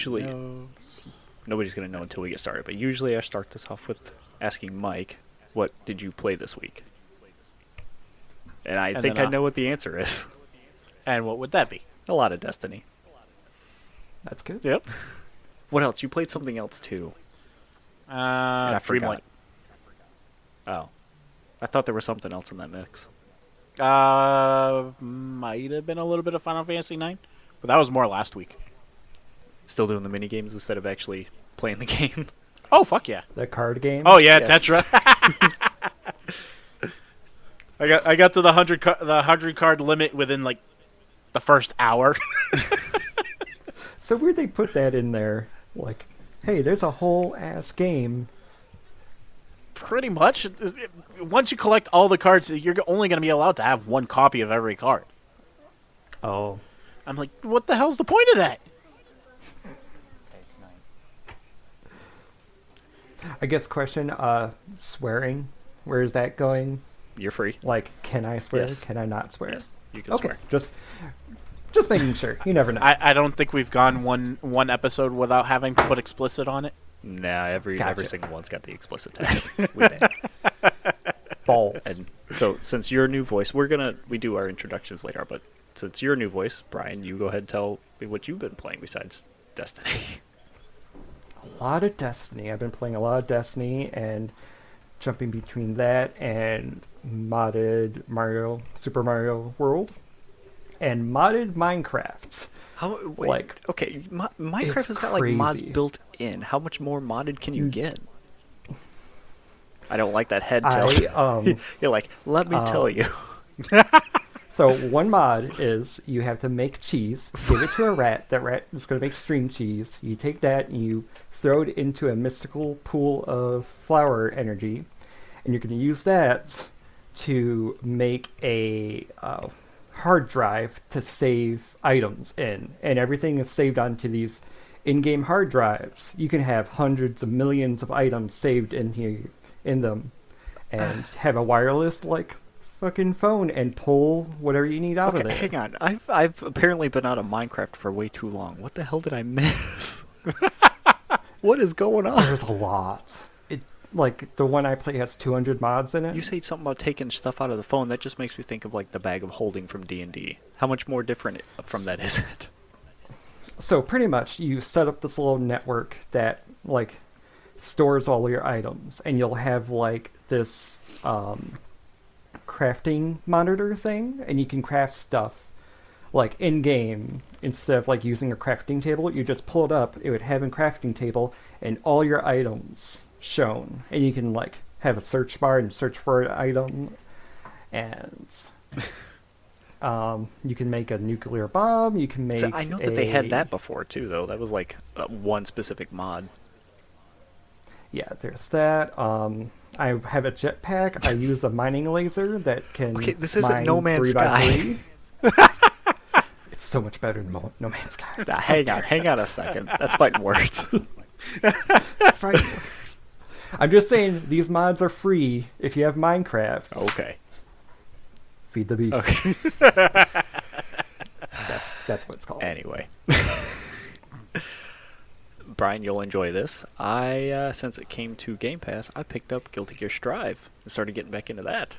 usually nobody's going to know until we get started, but usually I start this off with asking Mike, what did you play this week? And I think I know what the answer is. And what would that be? A lot of Destiny. That's good. Yep. What else? You played something else too. I Dreamlight. Oh. I thought there was something else in that mix. Might have been a little bit of Final Fantasy 9, but that was more last week. Still doing the mini games instead of actually playing the game. Oh, fuck yeah. The card game? Oh yeah, Yes. Tetra. I got to the 100 card limit within like the first hour. So weird they put that in there. Like, hey, there's a whole ass game. Pretty much. Once you collect all the cards, you're only going to be allowed to have one copy of every card. Oh. I'm like, what the hell's the point of that? I guess question, swearing. Where is that going? You're free. Like, can I swear? Yes. Can I not swear? Yes, you can Okay, swear. just making sure. You never know. I don't think we've gone one episode without having to put explicit on it. Nah, every Gotcha. single one's got the explicit tag. We ban. Balls. And so, since you're a new voice, we do our introductions later, but since you're a new voice, Brian, you go ahead and tell me what you've been playing besides Destiny. A lot of Destiny. I've been playing a lot of Destiny and jumping between that and modded Super Mario World, and modded Minecraft. Wait, Like, okay, Minecraft it's has got like mods crazy. built in. How much more modded can you get? I don't like that head tilt. You're like, let me tell you. So one mod is you have to make cheese, give it to a rat. That rat is going to make string cheese. You take that and you throw it into a mystical pool of flower energy, and you're going to use that to make a hard drive to save items in. And everything is saved onto these in-game hard drives. You can have hundreds of millions of items saved in here, in them, and have a wireless like fucking phone and pull whatever you need out of Okay, there. hang on. I've apparently been out of Minecraft for way too long. What the hell did I miss? What is going on? There's a lot. Like the one I play has 200 mods in it. You say something about taking stuff out of the phone. That just makes me think of like the bag of holding from D&D. How much more different from that is it? So pretty much you set up this little network that like stores all your items, and you'll have like this crafting monitor thing, and you can craft stuff like in game. Instead of like using a crafting table, you just pull it up, it would have a crafting table and all your items shown, and you can like have a search bar and search for an item, and you can make a nuclear bomb, you can make So I know that they had that before too, though. That was like one specific mod. Yeah, there's that. I have a jetpack. I use a mining laser that can. Okay, this isn't mine No Man's 3x3. It's so much better than No Man's Sky. Nah, hang on a second. That's fighting words. Fighting words. I'm just saying these mods are free if you have Minecraft. Okay. Feed the beast. Okay. That's what it's called. Anyway. Brian, you'll enjoy this. Since it came to Game Pass, I picked up Guilty Gear Strive and started getting back into that.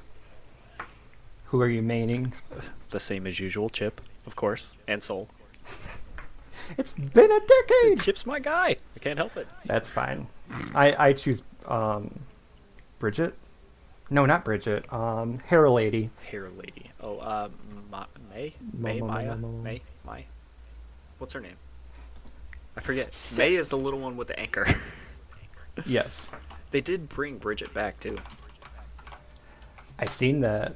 Who are you maining? The same as usual, Chip, of course, and Soul. It's been a decade. Chip's my guy. I can't help it. That's fine. I choose Bridget. No, not Bridget. Hair Lady. Hair Lady. Oh, May. What's her name? I forget. May is the little one with the anchor. Yes. They did bring Bridget back, too. I've seen that.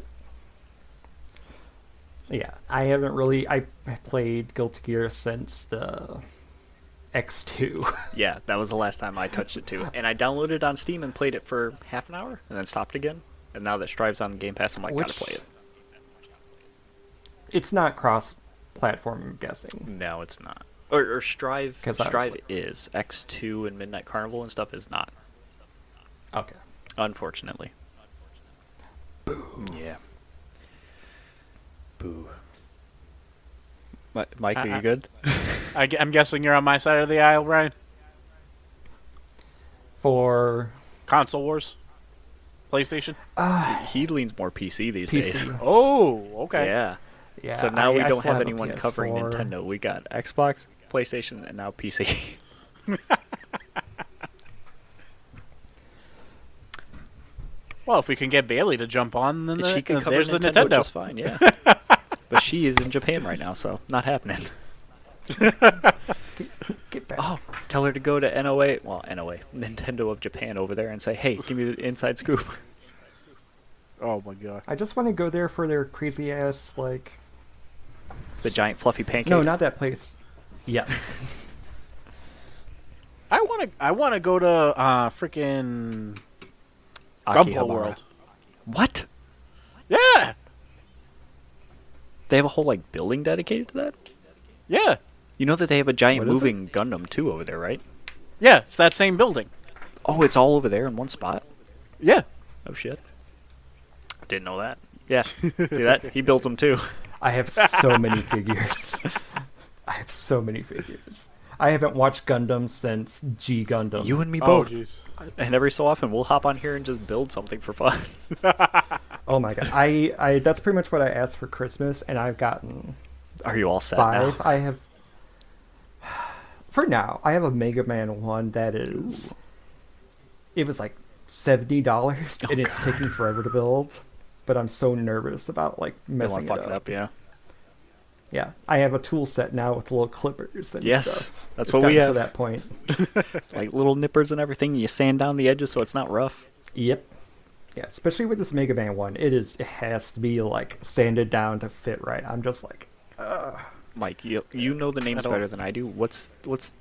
Yeah, I haven't really... I played Guilty Gear since the X2. Yeah, that was the last time I touched it, too. And I downloaded it on Steam and played it for half an hour, and then stopped again. And now that Strive's on Game Pass, I'm like, gotta play it. It's not cross-platform, I'm guessing. No, it's not. Or Strive Like... is. X2 and Midnight Carnival and stuff is not. Okay. Unfortunately. Boo. Yeah. Boo. Mike, are you good? I'm guessing you're on my side of the aisle, Ryan. For Console Wars, PlayStation. He leans more PC these PC. days. Oh, okay. Yeah. Yeah, So now we I don't still have a anyone covering PS4. Nintendo. We got Xbox, PlayStation, and now PC. Well, if we can get Bailey to jump on, then She could cover there's Nintendo, the Nintendo. just fine, yeah. But she is in Japan right now, so not happening. Get back. Oh, tell her to go to NOA, Nintendo of Japan over there and say, hey, give me the inside scoop. Oh my god. I just want to go there for their crazy ass like. The giant fluffy pancakes. No, not that place. Yes. I want to go to freaking Akihabara. Gumball World. What? Yeah. They have a whole like building dedicated to that? Yeah. You know that they have a giant What is moving Gundam too over there, right? Yeah, it's that same building. Oh, it's all over there in one spot. Yeah. Oh shit. Didn't know that. Yeah. See that? He builds them too. I have so many figures. I have so many figures. I haven't watched Gundam since G Gundam. You and me Oh, both. jeez. And every so often we'll hop on here and just build something for fun. Oh my god. I that's pretty much what I asked for Christmas, and I've gotten Are you all set 5. now? I have. For now, I have a Mega Man 1 that is. It was like $70, and it's taking forever to build. But I'm so nervous about like Don't messing want to it fuck up. it up, yeah. Yeah, I have a tool set now with little clippers and Yes, stuff. that's It's what we gotten have. to that point. Like little nippers and everything. You sand down the edges so it's not rough. Yep. Yeah, especially with this Mega Man 1, it has to be like sanded down to fit right. I'm just like, Mike, you know the names I don't- better than I do. What's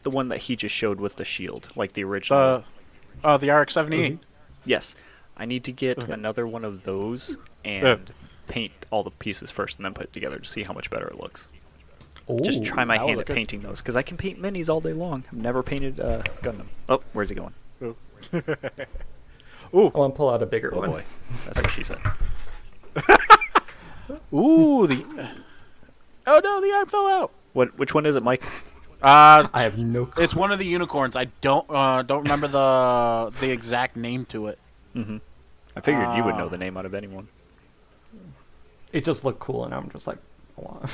the one that he just showed with the shield, like the original? The RX-78. Yes, I need to get Okay. another one of those and paint all the pieces first, and then put it together to see how much better it looks. Just try my that would hand look at good. painting those, because I can paint minis all day long. I've never painted Gundam. Oh, where's he going? Ooh. I want to pull out a bigger Oh one. boy, that's what she said. Ooh, Oh no, the arm fell out. Which one is it, Mike? I have no clue. It's one of the unicorns. I don't remember the exact name to it. Mm-hmm. I figured you would know the name out of anyone. It just looked cool, and I'm just like, I want.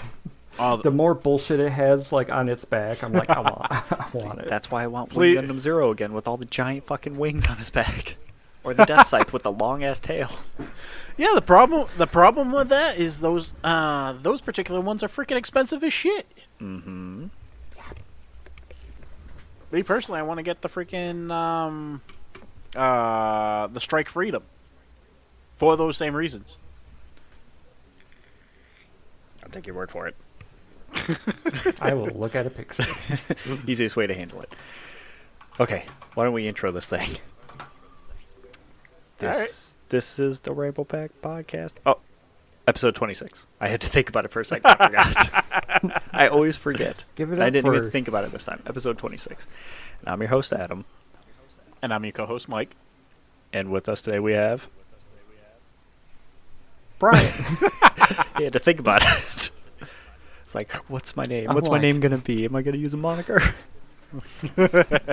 Oh, The more bullshit it has like on its back, I'm like, I want it. That's why I want Please- Wing Gundam Zero again with all the giant fucking wings on his back. Or the Death Scythe with the long ass tail. yeah. The problem with that is those particular ones are freaking expensive as shit. Mm-hmm. Me personally, I want to get the freaking the Strike Freedom for those same reasons. I'll take your word for it. I will look at a picture. Easiest way to handle it. Okay, why don't we intro this thing? This is the Rainbow Pack Podcast. Oh, episode 26. I had to think about it for a second. I forgot. I always forget. Give it I up didn't for even think about it this time. Episode 26. And I'm your host, Adam. And I'm your co-host, Mike. And with us today we have... Brian. He had to think about it. It's like, what's my name? I'm What's my like- name going to be? Am I going to use a moniker?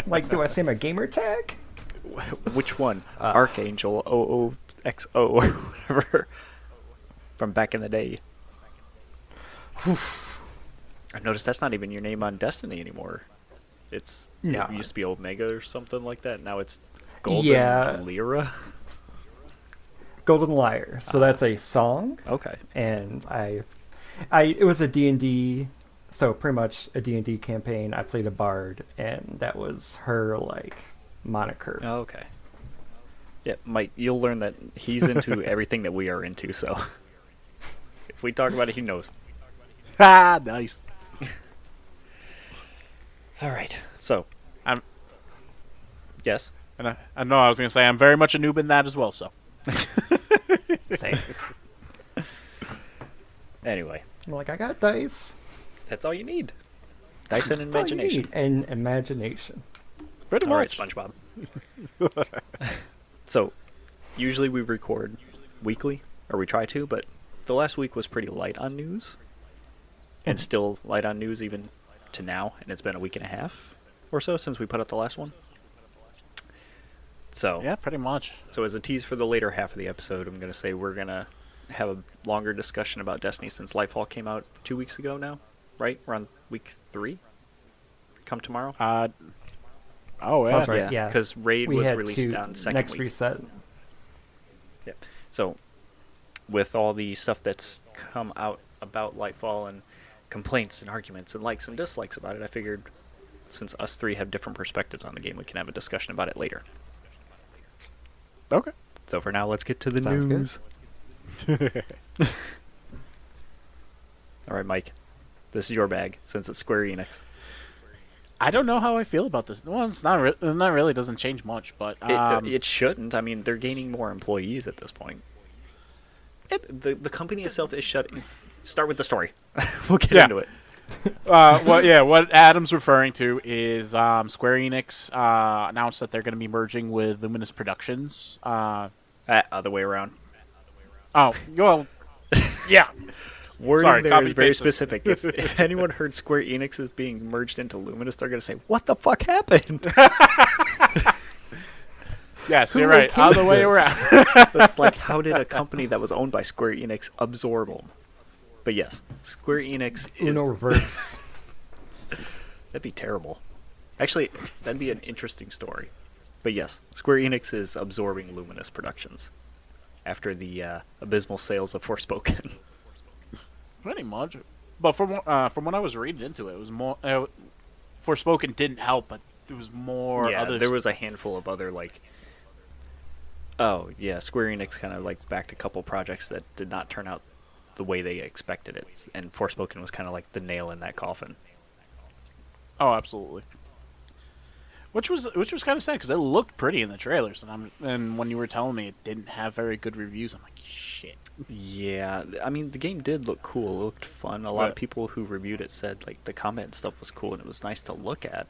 Like, do I say my gamer tag? Which one? Archangel OOXO or whatever. From back in the day. I've noticed that's not even your name on Destiny anymore. It No. used to be Omega or something like that. Now it's Golden Yeah. Lyra. Golden Lyre. So that's a song, Okay. and it was a D&D, so pretty much a D&D campaign. I played a bard, and that was her like moniker. Okay. Yeah, Mike, you'll learn that he's into everything that we are into, so if we talk about it, he knows. Ah, nice. All right. So, I'm- yes. And I know I was gonna say I'm very much a noob in that as well. So Same. Anyway, I'm like, I got dice. that's all you need. Dice and That's all you imagination. need, and imagination. pretty All right, much. SpongeBob. So, usually we record weekly, or we try to, but the last week was pretty light on news. and still light on news even to now, and it's been a week and a half or so since we put out the last one. So Yeah, pretty much. So as a tease for the later half of the episode, I'm going to say we're going to have a longer discussion about Destiny since Lightfall came out 2 weeks ago now, right? We're on week 3? Come tomorrow? Oh, yeah. Sounds right, yeah. Because Raid We was had released to on second next week. reset. Yep. So with all the stuff that's come out about Lightfall and complaints and arguments and likes and dislikes about it, I figured since us three have different perspectives on the game, we can have a discussion about it later. Okay. So for now, let's get to the Sounds news. All right, Mike. This is your bag, since it's Square Enix. I don't know how I feel about this. Well, it's not really doesn't change much, but It shouldn't. I mean, they're gaining more employees at this point. The company itself is shutting. Start with the story. We'll get into it. What Adam's referring to is Square Enix announced that they're going to be merging with Luminous Productions. Other way around. Oh, well, yeah. Wording Sorry, there copy is very paste. specific. If anyone heard Square Enix is being merged into Luminous, they're going to say, "What the fuck happened?" Yes, Who you're right. okayed Other way this? around. That's like, how did a company that was owned by Square Enix absorb them? But yes, Square Enix is... Uno reverse. That'd be terrible. Actually, that'd be an interesting story. But yes, Square Enix is absorbing Luminous Productions after the abysmal sales of Forspoken. Pretty much. But from what I was reading into it, it was more... Forspoken didn't help, but there was more Yeah, other... there was a handful of other, like... Oh, yeah, Square Enix kind of, like, backed a couple projects that did not turn out the way they expected it. And Forspoken was kind of like the nail in that coffin. Oh, absolutely. Which was kind of sad because it looked pretty in the trailers, and when you were telling me it didn't have very good reviews, I'm like, shit. Yeah, I mean, the game did look cool. It looked fun. A lot of Right. people who reviewed it said, like, the combat and stuff was cool and it was nice to look at.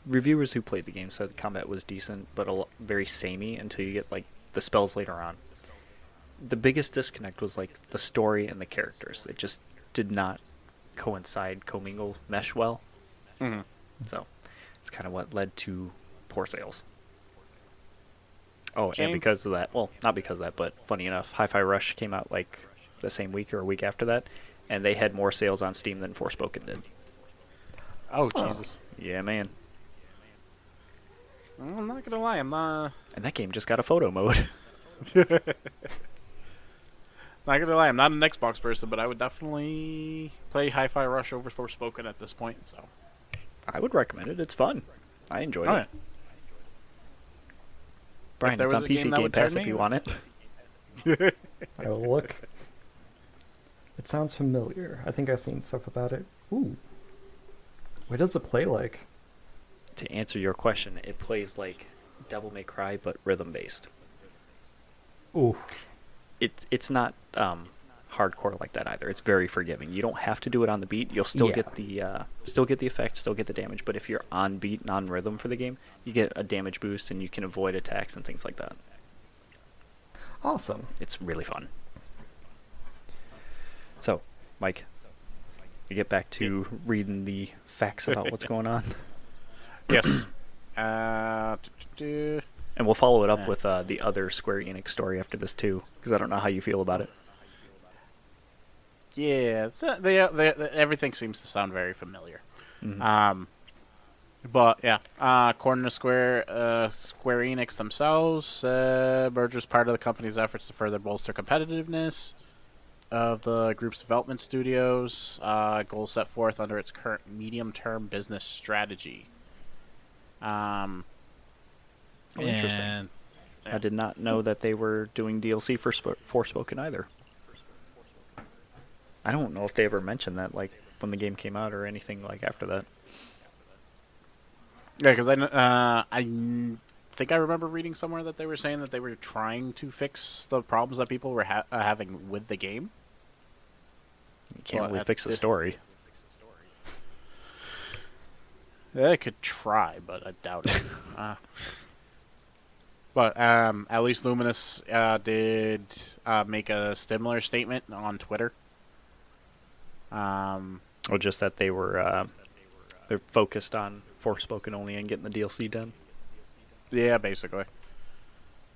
Reviewers who played the game said the combat was decent, but very samey until you get, like, the spells later on. The biggest disconnect was, like, the story and the characters. They just did not commingle, mesh well. Mm-hmm. So, it's kind of what led to poor sales. Oh, Shame. and because of that, well, not because of that, but funny enough, Hi-Fi Rush came out like the same week or a week after that, and they had more sales on Steam than Forspoken did. Oh, Jesus. Yeah, man. I'm not gonna lie, I'm not And that game just got a photo mode. gonna lie, I'm not an Xbox person, but I would definitely play Hi-Fi Rush over Forspoken at this point. So. I would recommend it. It's fun. I enjoyed Oh, it. yeah. Brian, there it's was on a game PC that Game would turn Pass if me, you want it. I will look. It sounds familiar. I think I've seen stuff about it. Ooh. What does it play like? To answer your question, it plays like Devil May Cry, but rhythm-based. Ooh. It's not hardcore like that either. It's very forgiving. You don't have to do it on the beat. You'll still Yeah. get the effect, still get the damage. But if you're on beat, non rhythm for the game, you get a damage boost and you can avoid attacks and things like that. Awesome. It's really fun. So, Mike, we get back to reading the facts about what's going on, Yes. and we'll follow it up with the other Square Enix story after this too, because I don't know how you feel about it. Yeah, everything seems to sound very familiar. Mhm. But yeah, according to Square Enix themselves, merger's part of the company's efforts to further bolster competitiveness of the group's development studios. Goals set forth under its current medium-term business strategy. Oh, interesting. And, I did not know that they were doing DLC for Forspoken either. I don't know if they ever mentioned that, like, when the game came out or anything like after that. Yeah, because I think I remember reading somewhere that they were saying that they were trying to fix the problems that people were having with the game. You can't Well, really that fix the did- story. They could try, but I doubt it. But at least Luminous did make a similar statement on Twitter. Or just that they're focused on Forspoken only and getting the DLC done. Yeah, basically.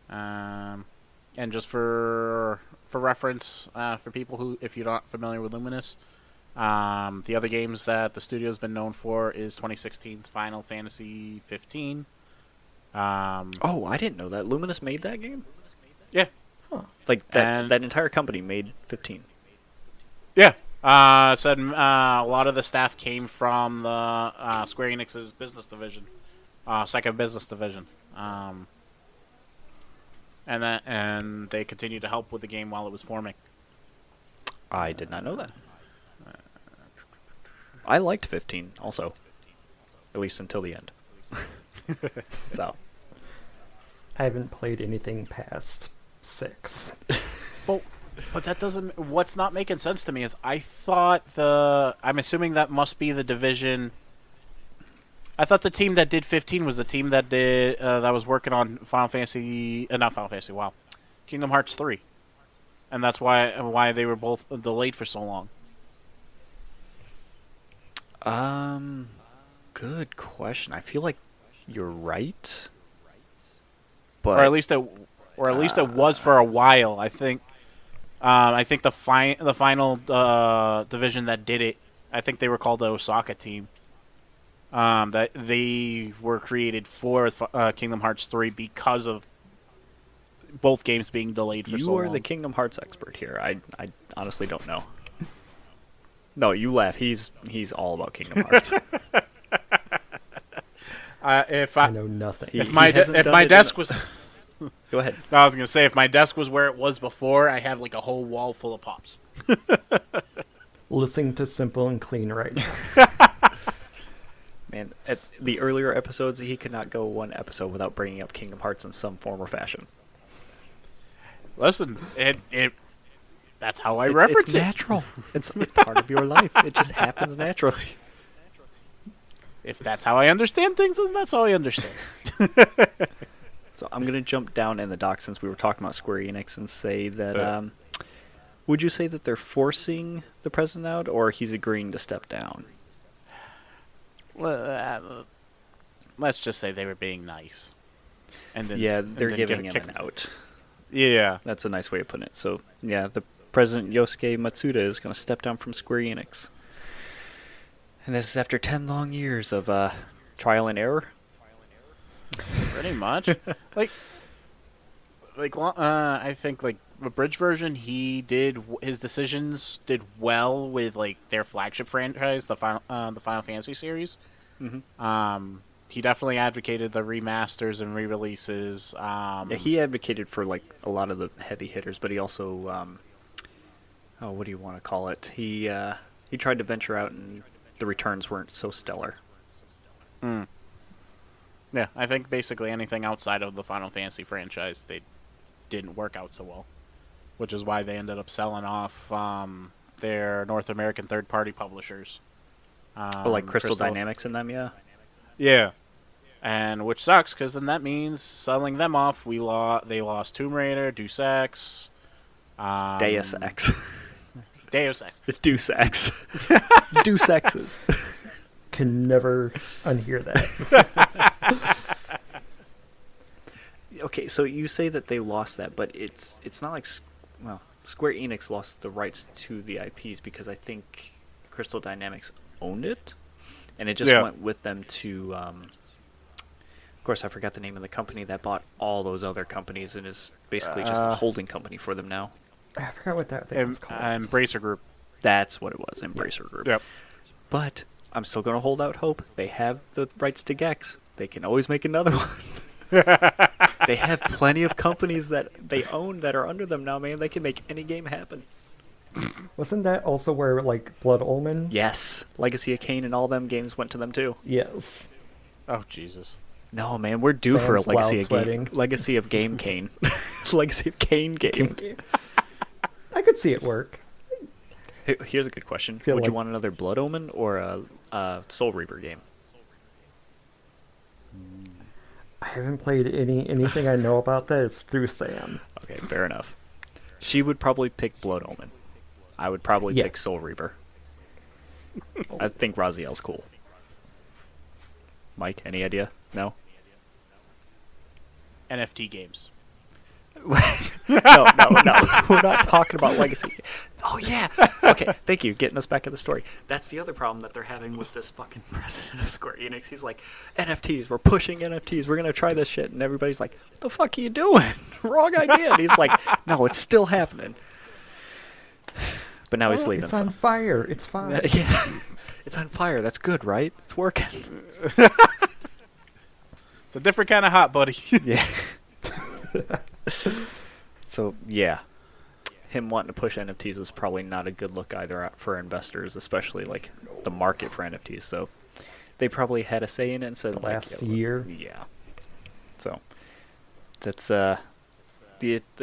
And just for reference, for people who, if you're not familiar with Luminous, the other games that the studio's been known for is 2016's Final Fantasy 15. Oh, I didn't know that. Luminous made that game? Yeah. Huh. Like, that, And- that entire company made 15. Yeah. Said a lot of the staff came from the Square Enix's business division, second business division. And they continued to help with the game while it was forming. I did not know that. I liked 15 also. At least until the end. So. I haven't played anything past 6. But that doesn't. What's not making sense to me is I'm assuming that must be the division. I thought the team that did 15 was the team that did that was working on Final Fantasy, not Final Fantasy. Wow, Kingdom Hearts 3, and that's why they were both delayed for so long. Good question. I feel like you're right. But Or at least it was for a while. I think the final division that did it. I think they were called the Osaka team. That they were created for Kingdom Hearts 3 because of both games being delayed for so long. you are the Kingdom Hearts expert here. I honestly don't know. No, you laugh. He's all about Kingdom Hearts. I know nothing. He- If my hasn't done it desk in- was, Go ahead. I was gonna say if my desk was where it was before, I have like a whole wall full of pops. Listening to Simple and Clean right now. Man, at the earlier episodes, he could not go one episode without bringing up Kingdom Hearts in some form or fashion. Listen, it that's how I It's reference it. natural. It's part of your life. It just happens naturally. If that's how I understand things, then that's how I understand. So I'm going to jump down in the dock since we were talking about Square Enix and say that, would you say that they're forcing the president out or he's agreeing to step down? Let's just say they were being nice. And then, Yeah, and they're then giving get him kicked- an out. Yeah. That's a nice way of putting it. So, yeah, the president, Yosuke Matsuda, is going to step down from Square Enix. And this is after 10 long years of trial and error. Pretty much. I think like the bridge version, his decisions did well with like their flagship franchise, the Final Fantasy series. Mm-hmm. He definitely advocated the remasters and re-releases. Yeah, he advocated for like a lot of the heavy hitters, but he also, what do you want to call it? He tried to venture out, and the returns weren't so stellar. Yeah, I think basically anything outside of the Final Fantasy franchise, they didn't work out so well, which is why they ended up selling off their North American third-party publishers. Like Crystal Dynamics in them, yeah. Yeah, and which sucks because then that means selling them off. They lost Tomb Raider, Deus Ex, Deus Ex. Deus Ex. Deus Ex. Deus Exes. Can never unhear that. Okay, so you say that they lost that, but it's not like, well, Square Enix lost the rights to the IPs because I think Crystal Dynamics owned it, and it just went with them to, of course, I forgot the name of the company that bought all those other companies and is basically just a holding company for them now. I forgot what that thing was called. Embracer Group. That's what it was, Embracer Group. Yep. But I'm still going to hold out hope. They have the rights to Gex. They can always make another one. They have plenty of companies that they own that are under them now, man. They can make any game happen. Wasn't that also where, like, Blood Omen? Yes. Legacy of Kain and all them games went to them, too. Yes. Oh Jesus. No, man, we're due for a Sam's Legacy wild of sweating. Legacy of Game Kain. Legacy of Kain game. I could see it work. Here's a good question. Feel Would you like- want another Blood Omen or a Soul Reaper game? I haven't played anything I know about that. It's through Sam. Okay, fair enough. She would probably pick Blood Omen. I would probably Yeah. pick Soul Reaper. I think Raziel's cool. Mike, any idea? No? NFT games. No. We're not talking about legacy. Oh, yeah. Okay, thank you. Getting us back in the story. That's the other problem that they're having with this fucking president of Square Enix. He's like, NFTs, we're pushing NFTs, we're going to try this shit. And everybody's like, what the fuck are you doing? Wrong idea. And he's like, no, it's still happening. But now he's leaving. It's on fire. It's fine. Yeah. It's on fire. That's good, right? It's working. It's a different kind of hot, buddy. Yeah. So, yeah. Him wanting to push NFTs was probably not a good look either for investors, especially like the market for NFTs. So they probably had a say in it and said Last like, year. Yeah. So that's the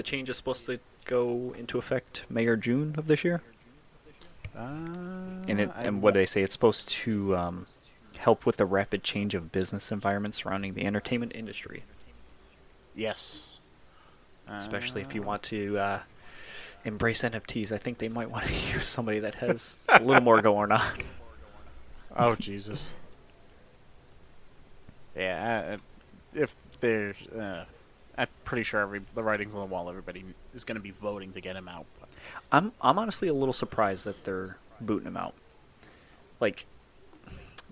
change is supposed to go into effect May or June of this year. And what do they say? It's supposed to help with the rapid change of business environment surrounding the entertainment industry. Yes. Especially if you want to embrace NFTs. I think they might want to use somebody that has a little more going on. Oh, Jesus. Yeah, if there's... I'm pretty sure the writing's on the wall. Everybody is going to be voting to get him out. But. I'm honestly a little surprised that they're booting him out. Like,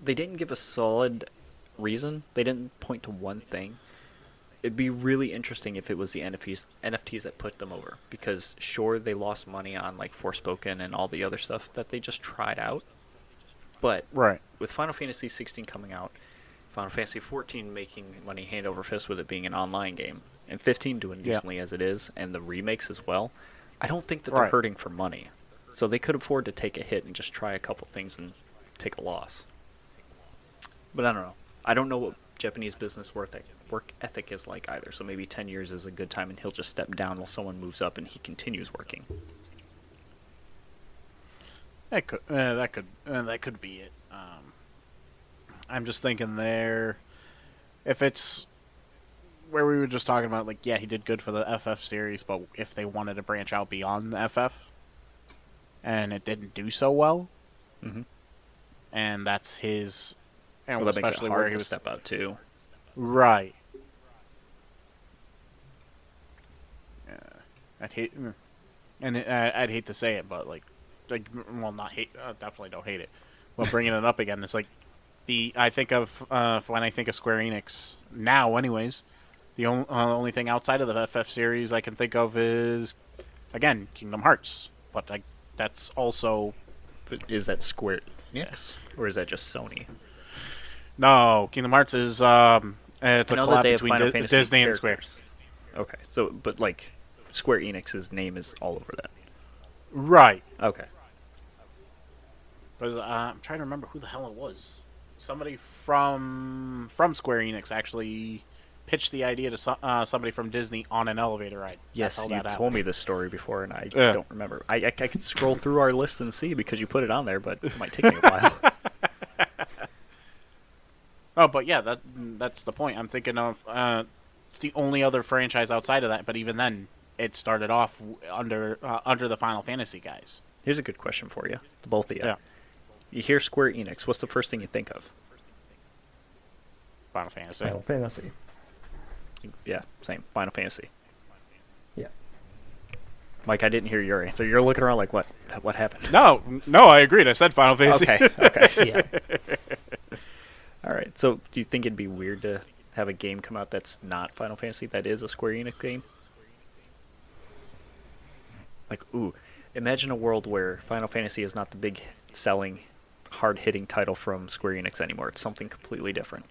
they didn't give a solid reason. They didn't point to one thing. It'd be really interesting if it was the NFTs that put them over. Because, sure, they lost money on, like, Forspoken and all the other stuff that they just tried out. But right. With Final Fantasy 16 coming out, Final Fantasy 14 making money hand over fist with it being an online game, and 15 doing decently as it is, and the remakes as well, I don't think that they're hurting for money. So they could afford to take a hit and just try a couple things and take a loss. But I don't know. I don't know what Japanese business work ethic is like either. So maybe 10 years is a good time and he'll just step down while someone moves up and he continues working. That could be it. I'm just thinking there, if it's where we were just talking about, like, yeah, he did good for the FF series, but if they wanted to branch out beyond the FF, and it didn't do so well, and that's his, and well, that especially makes it where hard he to was step out too. Right. I'd hate, and I'd hate to say it, but well, not hate. Definitely don't hate it. But bringing it up again, it's like I think of when I think of Square Enix now, anyways. The only thing outside of the FF series I can think of is, again, Kingdom Hearts. But that's also. But is that Square Enix or is that just Sony? No, Kingdom Hearts is it's a collab between Disney and Square. Okay, so but like Square Enix's name is all over that. Right. Okay. But I'm trying to remember who the hell it was. Somebody from Square Enix actually pitched the idea to somebody from Disney on an elevator ride. Yes, you told me this story before, and I don't remember. I could scroll through our list and see because you put it on there, but it might take me a while. Oh, but yeah, that's the point. I'm thinking of the only other franchise outside of that, but even then, it started off under the Final Fantasy guys. Here's a good question for you, the both of you. Yeah. You hear Square Enix, what's the first thing you think of? Final Fantasy. Final Fantasy. Yeah, same. Final Fantasy. Yeah. Mike, I didn't hear your answer. You're looking around like, what? What happened? No, I agreed. I said Final Fantasy. Okay. Yeah. All right. So, do you think it'd be weird to have a game come out that's not Final Fantasy, that is a Square Enix game? Like, imagine a world where Final Fantasy is not the big selling, hard-hitting title from Square Enix anymore. It's something completely different.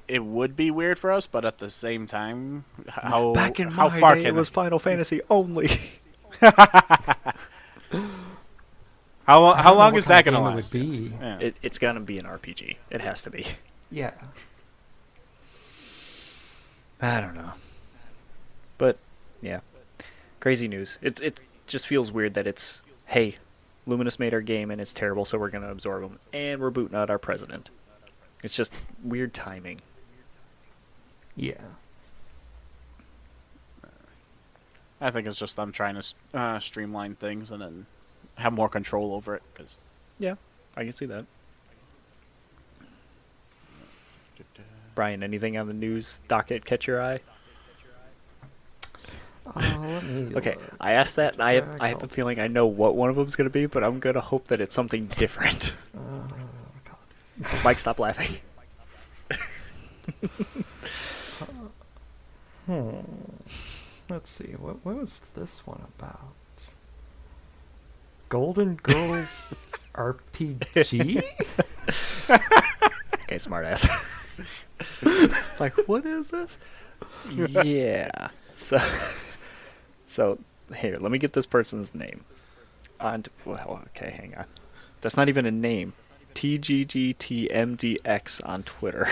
It would be weird for us, but at the same time, back in how my far day, can it was Final Fantasy only. How long what is that kind going of to game last? It would be. Yeah. It's going to be an RPG. It has to be. Yeah. I don't know. But, yeah. Crazy news. It just feels weird that it's, hey, Luminous made our game and it's terrible, so we're going to absorb them. And we're booting out our president. It's just weird timing. Yeah. I think it's just them trying to streamline things and then have more control over it. Cause Yeah, I can see that. Brian, anything on the news docket catch your eye? Let me Okay, look. I asked that, and I have a Drag feeling I know what one of them's going to be, but I'm going to hope that it's something different. God. Mike, stop laughing. Let's see. What was this one about? Golden Girls RPG? Okay, smartass. It's like, what is this? Yeah. So here, let me get this person's name. Well, okay, hang on. That's not even a name. TGGTMDX on Twitter.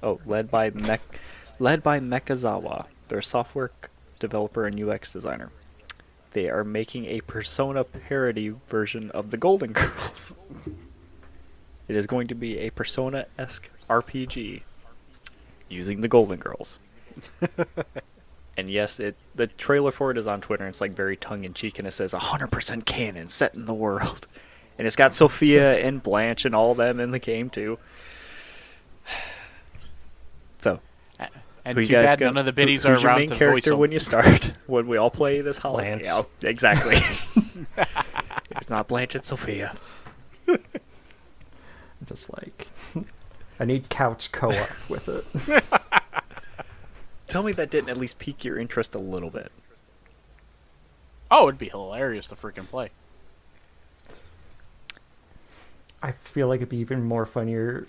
Oh, led by Mekazawa. They're a software developer and UX designer. They are making a Persona parody version of the Golden Girls. It is going to be a Persona-esque RPG using the Golden Girls. And yes, the trailer for it is on Twitter, and it's like very tongue-in-cheek, and it says 100% canon set in the world. And it's got Sophia and Blanche and all them in the game, too. So, and who too you guys bad gonna, none of the biddies who's are your around main to voice character them. when you start? When we all play this holiday? Blanche. Yeah, exactly. If it's not Blanche, it's Sophia. Just like, I need couch co-op with it. Tell me that didn't at least pique your interest a little bit. Oh, it'd be hilarious to freaking play. I feel like it'd be even more funnier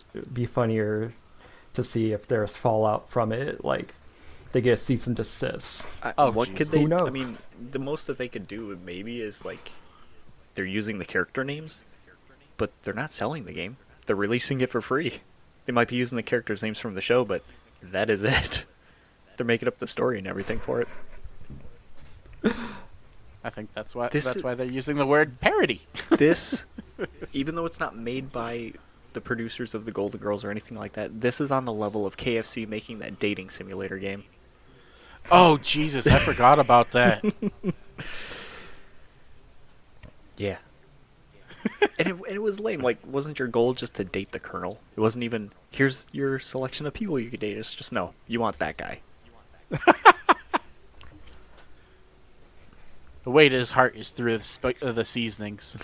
to see if there's fallout from it. Like, they get a cease and desist. Oh, what jeez. could they? Who knows? I mean, the most that they could do maybe is like they're using the character names, but they're not selling the game. They're releasing it for free. They might be using the characters' names from the show, but that is it. They're making up the story and everything for it. I think that's why This is- why they're using the word parody. This, even though it's not made by the producers of the Golden Girls or anything like that, this is on the level of KFC making that dating simulator game. Oh Jesus, I forgot about that. Yeah. And it was lame. Like, wasn't your goal just to date the Colonel? It wasn't even, here's your selection of people you could date. It's just, no, you want that guy. The way to his heart is through the seasonings,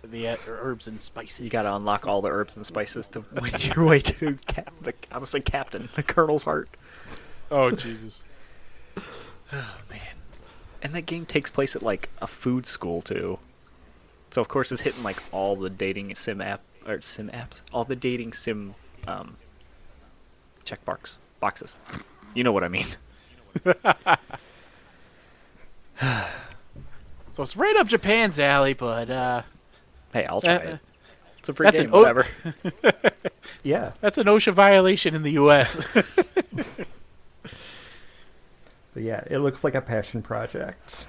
the herbs and spices. You gotta unlock all the herbs and spices to win your way to, I almost said Captain, the Colonel's heart. Oh Jesus. Oh, man. And that game takes place at, like, a food school, too. So, of course, it's hitting, like, all the dating apps? All the dating sim, check boxes. You know what I mean. So it's right up Japan's alley, but Hey, I'll try it. It's a free that's game, an whatever. Yeah. that's an OSHA violation in the U.S. But yeah, it looks like a passion project.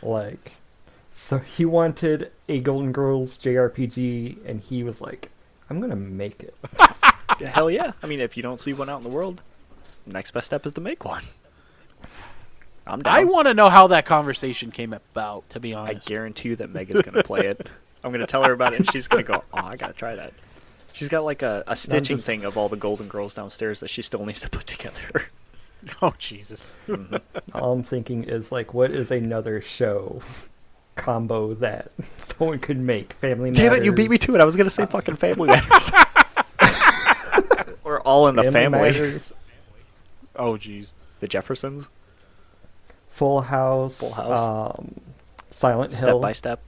Like, so he wanted a Golden Girls JRPG, and he was like, I'm gonna make it. Hell yeah. I mean, if you don't see one out in the world, next best step is to make one. I'm down. I want to know how that conversation came about. To be I honest, guarantee you that Mega's going to play it. I'm going to tell her about it, and she's going to go, oh, I got to try that. She's got like a stitching just- thing of all the Golden Girls downstairs that she still needs to put together. Oh Jesus. Mhm. All I'm thinking is like, what is another show combo that someone could make? Family Matters. Damn it, you beat me to it. I was going to say fucking Family Matters. Or All in the Family. Matters, Oh jeez. The Jeffersons. Full House. Full House. Silent Step Hill. by Step.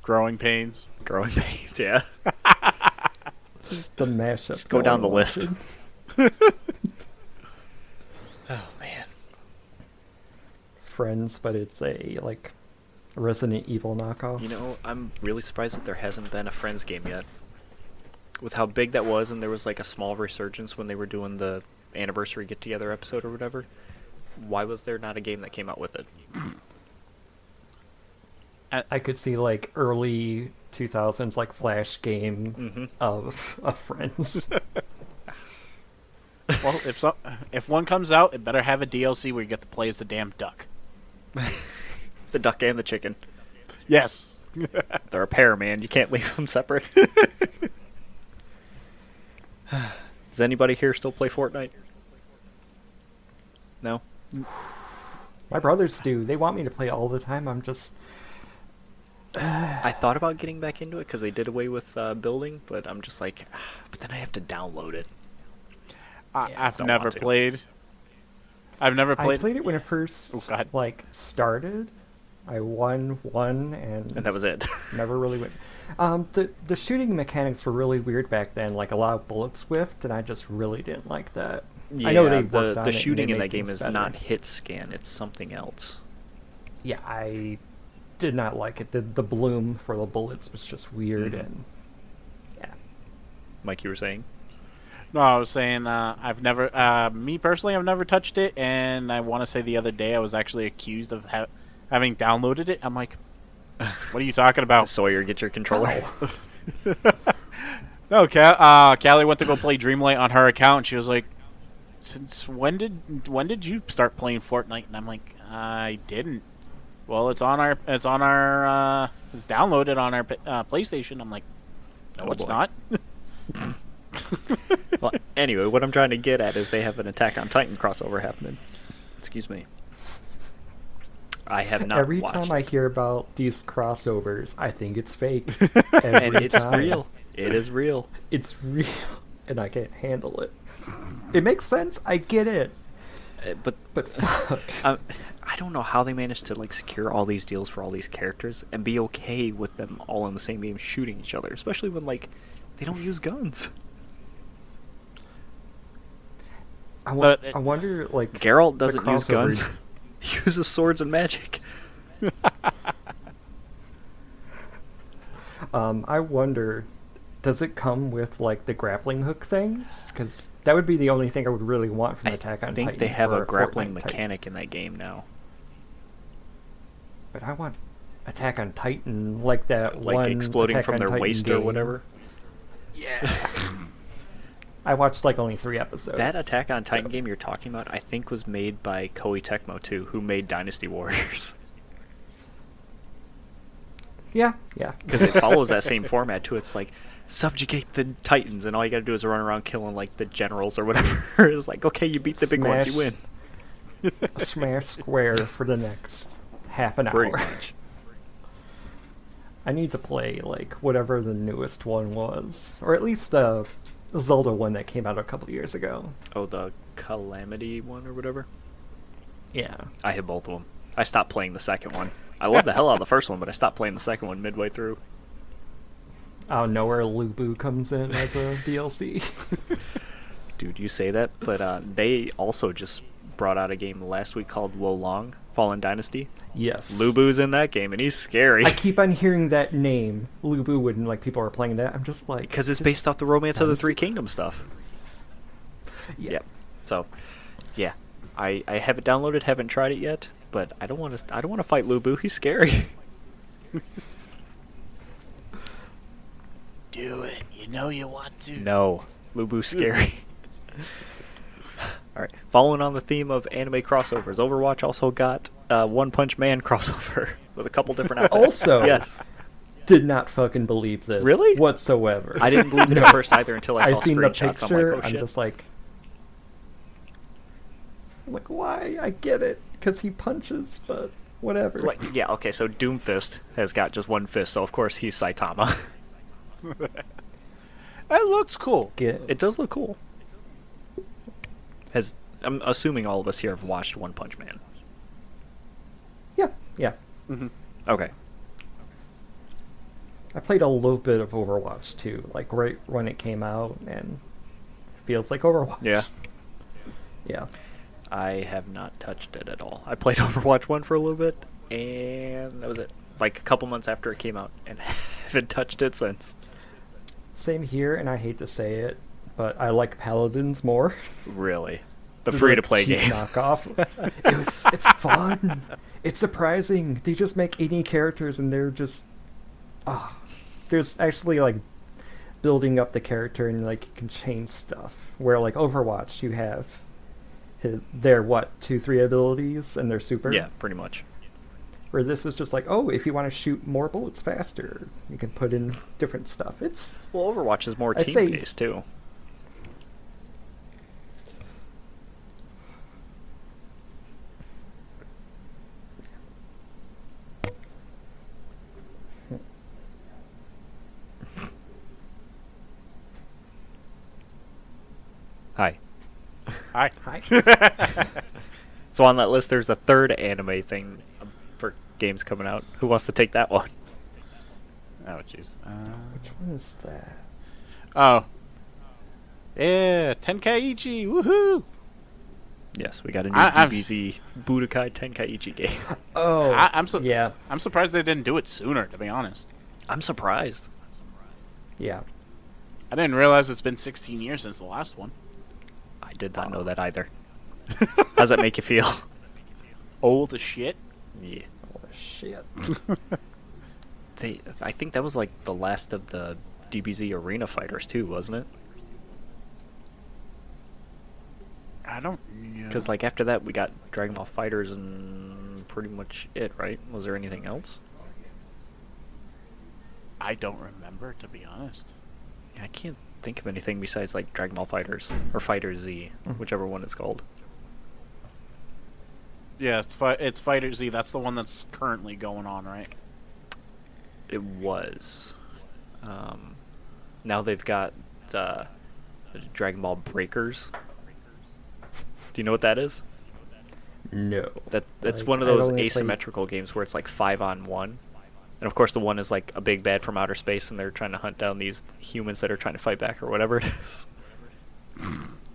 Growing pains. Growing Pains, yeah. The mashup. Go down the going list. on. Oh, man. Friends, but it's a like Resident Evil knockoff. You know, I'm really surprised that there hasn't been a Friends game yet. With how big that was, and there was like a small resurgence when they were doing the anniversary get-together episode or whatever. Why was there not a game that came out with it? I could see like early 2000s like Flash game Mm-hmm. of Friends. Well, if one comes out, it better have a DLC where you get to play as the damn duck. The duck and the chicken. Yes. They're a pair, man. You can't leave them separate. Does anybody here still play Fortnite? No? My brothers do. They want me to play all the time. I'm just... I thought about getting back into it because they did away with building, but I'm just like, but then I have to download it. I've don't never want to. played. I've never I played. played it when it first Oh, God. like started. I won one and And that was it. never really went. The shooting mechanics were really weird back then. Like a lot of bullets whiffed, and I just really didn't like that. Yeah, I know they worked on the it shooting and in they that game made is things not better. hit scan, it's something else. Yeah, I did not like it. The bloom for the bullets was just weird, Mhm. and yeah. Mike, you were saying? No, I was saying I've never, me personally, I've never touched it, and I want to say the other day I was actually accused of having downloaded it. I'm like, what are you talking about? Sawyer, get your controller. No, Callie went to go play Dreamlight on her account, and she was like, "Since when did you start playing Fortnite?" And I'm like, "I didn't." Well, it's downloaded on our PlayStation. I'm like, no, Oh, it's boy. not. Well, anyway, what I'm trying to get at is they have an Attack on Titan crossover happening. Excuse me. I have not Every watched time I it. hear about these crossovers, I think it's fake. And Every it's time. real. It is real. It's real, and I can't handle it. It makes sense. I get it. But fuck. I don't know how they managed to like secure all these deals for all these characters and be okay with them all in the same game shooting each other, especially when like they don't use guns. I wonder, like... Geralt the doesn't use crossover- guns. He uses swords and magic. I wonder, does it come with, like, the grappling hook things? Because that would be the only thing I would really want from Attack on I think Titan. they have for a grappling Fortnite Titan. mechanic in that game now. But I want Attack on Titan, like that Like one exploding Attack from on their Titan waist or game. whatever. Yeah. I watched, like, only 3 episodes. That Attack on Titan so- game you're talking about, I think, was made by Koei Tecmo too, who made Dynasty Warriors. Yeah. Because it follows that same format too. It's like subjugate the Titans, and all you gotta do is run around killing like the generals or whatever. It's like, okay, you beat the big ones, you win. Smash square for the next half an Pretty hour. much. I need to play, like, whatever the newest one was. Or at least the Zelda one that came out a couple years ago. Oh, the Calamity one or whatever. Yeah. I have both of them. I stopped playing the second one. I love the hell out of the first one, but I stopped playing the second one midway through. I don't know where Lubu comes in as a DLC. Dude, you say that, but they also just brought out a game last week called Wo Long, Fallen Dynasty. Yes. Lubu's in that game, and he's scary. I keep on hearing that name, Lubu, when, like, people are playing that. I'm just like... Because it's based off the Romance of the Dynasty? Three Kingdoms stuff. Yeah. Yep. So, yeah, I have it downloaded, haven't tried it yet, but I don't want to fight Lubu. He's scary. Do it. You know you want to. No, Lubu's scary. All right. Following on the theme of anime crossovers, Overwatch also got One Punch Man crossover with a couple different outfits. Also, yes. did not fucking believe this. Really? Whatsoever. I didn't believe it No. at first either until I saw seen the screenshots. picture. I'm like, oh shit. just like, why? I get it, because he punches, but whatever. Like, yeah, okay, so Doomfist has got just one fist, so of course he's Saitama. It looks cool. It does look cool. I'm assuming all of us here have watched One Punch Man. Yeah. Okay. I played a little bit of Overwatch too, like right when it came out, and it feels like Overwatch. Yeah. Yeah. I have not touched it at all. I played Overwatch 1 for a little bit, and that was it. Like a couple months after it came out, and haven't touched it since. Same here, and I hate to say it, but I like Paladins more. Really. The They're free-to-play like cheap game. knockoff. It's fun. It's surprising. They just make any characters, and they're just... there's actually, like, building up the character, and, like, you can change stuff. Where, like, Overwatch, you have their, 2-3 abilities, and their super? Yeah, pretty much. Where this is just like, oh, if you want to shoot more bullets faster, you can put in different stuff. It's Well, Overwatch is more I say- team-based, too. Hi. Hi. Hi. So on that list, there's a third anime thing for games coming out. Who wants to take that one? Oh, jeez. Which one is that? Oh. Yeah, Tenkaichi, woohoo! Yes, we got a new I'm- DBZ Budokai Tenkaichi game. Oh, Yeah. yeah, I'm surprised they didn't do it sooner, to be honest. I'm surprised. yeah. I didn't realize it's been 16 years since the last one. I did not know that either. How's that make you feel? Old as shit. Yeah. Oh, shit. I think that was like the last of the DBZ arena fighters too, wasn't it? I don't know. Because like after that we got Dragon Ball Fighters and pretty much it, right? Was there anything else? I don't remember, to be honest. Yeah, I can't think of anything besides like Dragon Ball Fighters or Fighter Z, whichever one it's called. Yeah, it's Fighter Z. That's the one that's currently going on, right? It was. Now they've got Dragon Ball Breakers. Do you know what that is? No. That's Like, one of I've those only played- asymmetrical games where it's like 5-on-1. And of course the one is like a big bad from outer space and they're trying to hunt down these humans that are trying to fight back or whatever it is.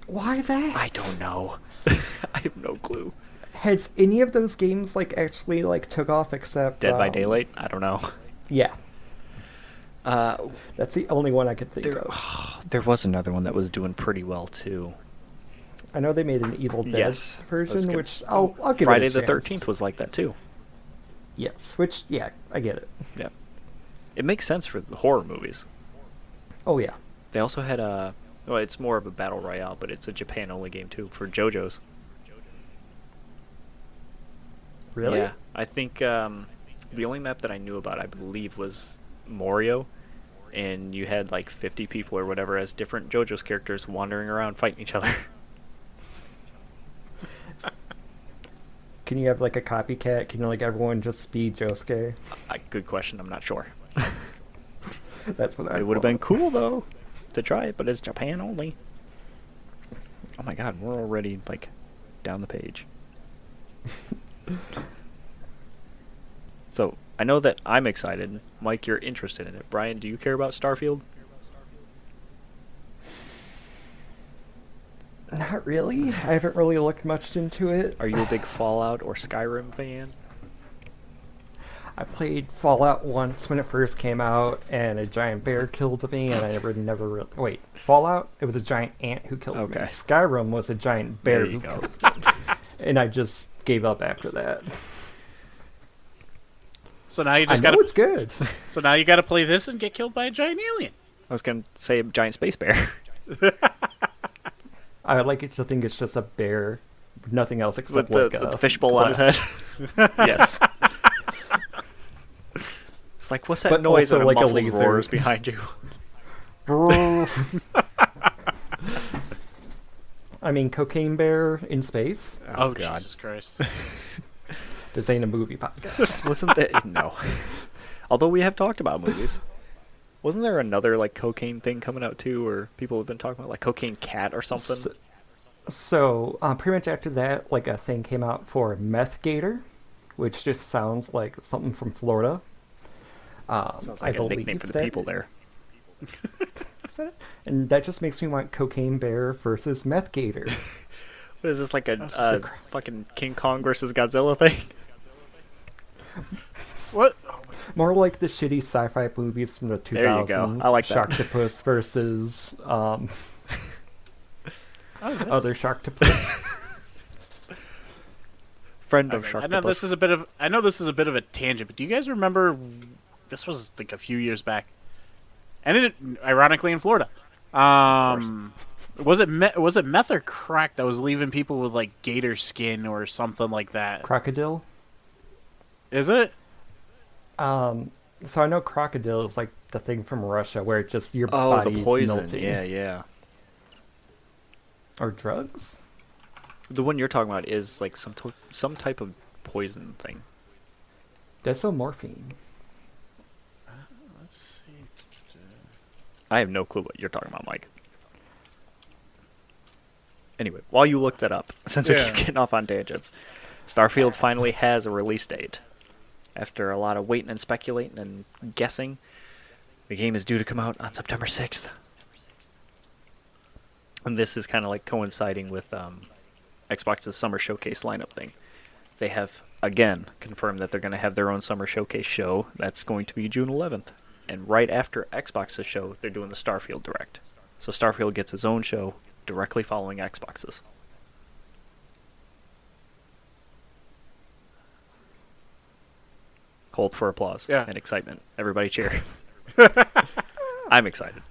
Why that? I don't know. I have no clue. Has any of those games like actually like took off except Dead by Daylight? I don't know. Yeah. That's the only one I could think There, of. there was another one that was doing pretty well too. I know they made an Evil Dead Yes. version, That's which I'll give Friday it a the chance. 13th was like that too. Yes, which yeah, I get it. Yeah. It makes sense for the horror movies. Oh yeah. They also had a well, it's more of a battle royale, but it's a Japan only game too for JoJo's. Really? Yeah. I think the only map that I knew about, I believe, was Morio, and you had like 50 people or whatever as different JoJo's characters wandering around fighting each other. Can you have like a copycat? Can like everyone just be Josuke? Good question. I'm not sure. That's what I It would have been cool though to try it, but it's Japan only. Oh my God, we're already like down the page. So I know that I'm excited. Mike, you're interested in it. Brian, do you care about Starfield? Not really. I haven't really looked much into it. Are you a big Fallout or Skyrim fan? I played Fallout once when it first came out, and a giant bear killed me, and I never really... Wait, Fallout? It was a giant ant who killed me. Okay. Skyrim was a giant bear There you who go. killed me. And I just gave up after that. So now you I just know gotta. it's good. So now you gotta play this and get killed by a giant alien. I was gonna say a giant space bear. I would like it to think it's just a bear, nothing else except with like the fishbowl on his head. glass. Yes. It's like, what's that But noise? also And a like a muffled laser. roars behind you. I mean, Cocaine Bear in space. Oh, God. Jesus Christ! This ain't a movie podcast. Wasn't that no? Although we have talked about movies. Wasn't there another like cocaine thing coming out too, or people have been talking about like Cocaine Cat or something? So, pretty much after that, like a thing came out for Meth Gator, which just sounds like something from Florida. Sounds like a nickname for the people there. And that just makes me want Cocaine Bear versus Meth Gator. What is this, like a the fucking King Kong versus Godzilla thing? What? More like the shitty sci-fi movies from the 2000s. There you go. I like that. Sharktopus versus Oh, other Sharktopus. Friend of okay. Sharktopus. I know this is a bit of. I know this is a bit of a tangent, but do you guys remember? This was like a few years back, and it ironically in Florida. Was it meth or crack that was leaving people with like gator skin or something like that? Crocodile? Is it? So I know crocodile is like the thing from Russia where it just your Oh, the body's poison. melting. Yeah, yeah. Or drugs? The one you're talking about is like some type of poison thing. Desomorphine. Let's see. I have no clue what you're talking about, Mike. Anyway, while you look that up, since we Yeah. keep getting off on tangents, Starfield finally has a release date. After a lot of waiting and speculating and guessing, the game is due to come out on September 6th. And this is kind of like coinciding with Xbox's Summer Showcase lineup thing. They have, again, confirmed that they're going to have their own Summer Showcase show. That's going to be June 11th. And right after Xbox's show, they're doing the Starfield Direct. So Starfield gets its own show directly following Xbox's. Hold for applause and excitement. Everybody cheer. I'm excited.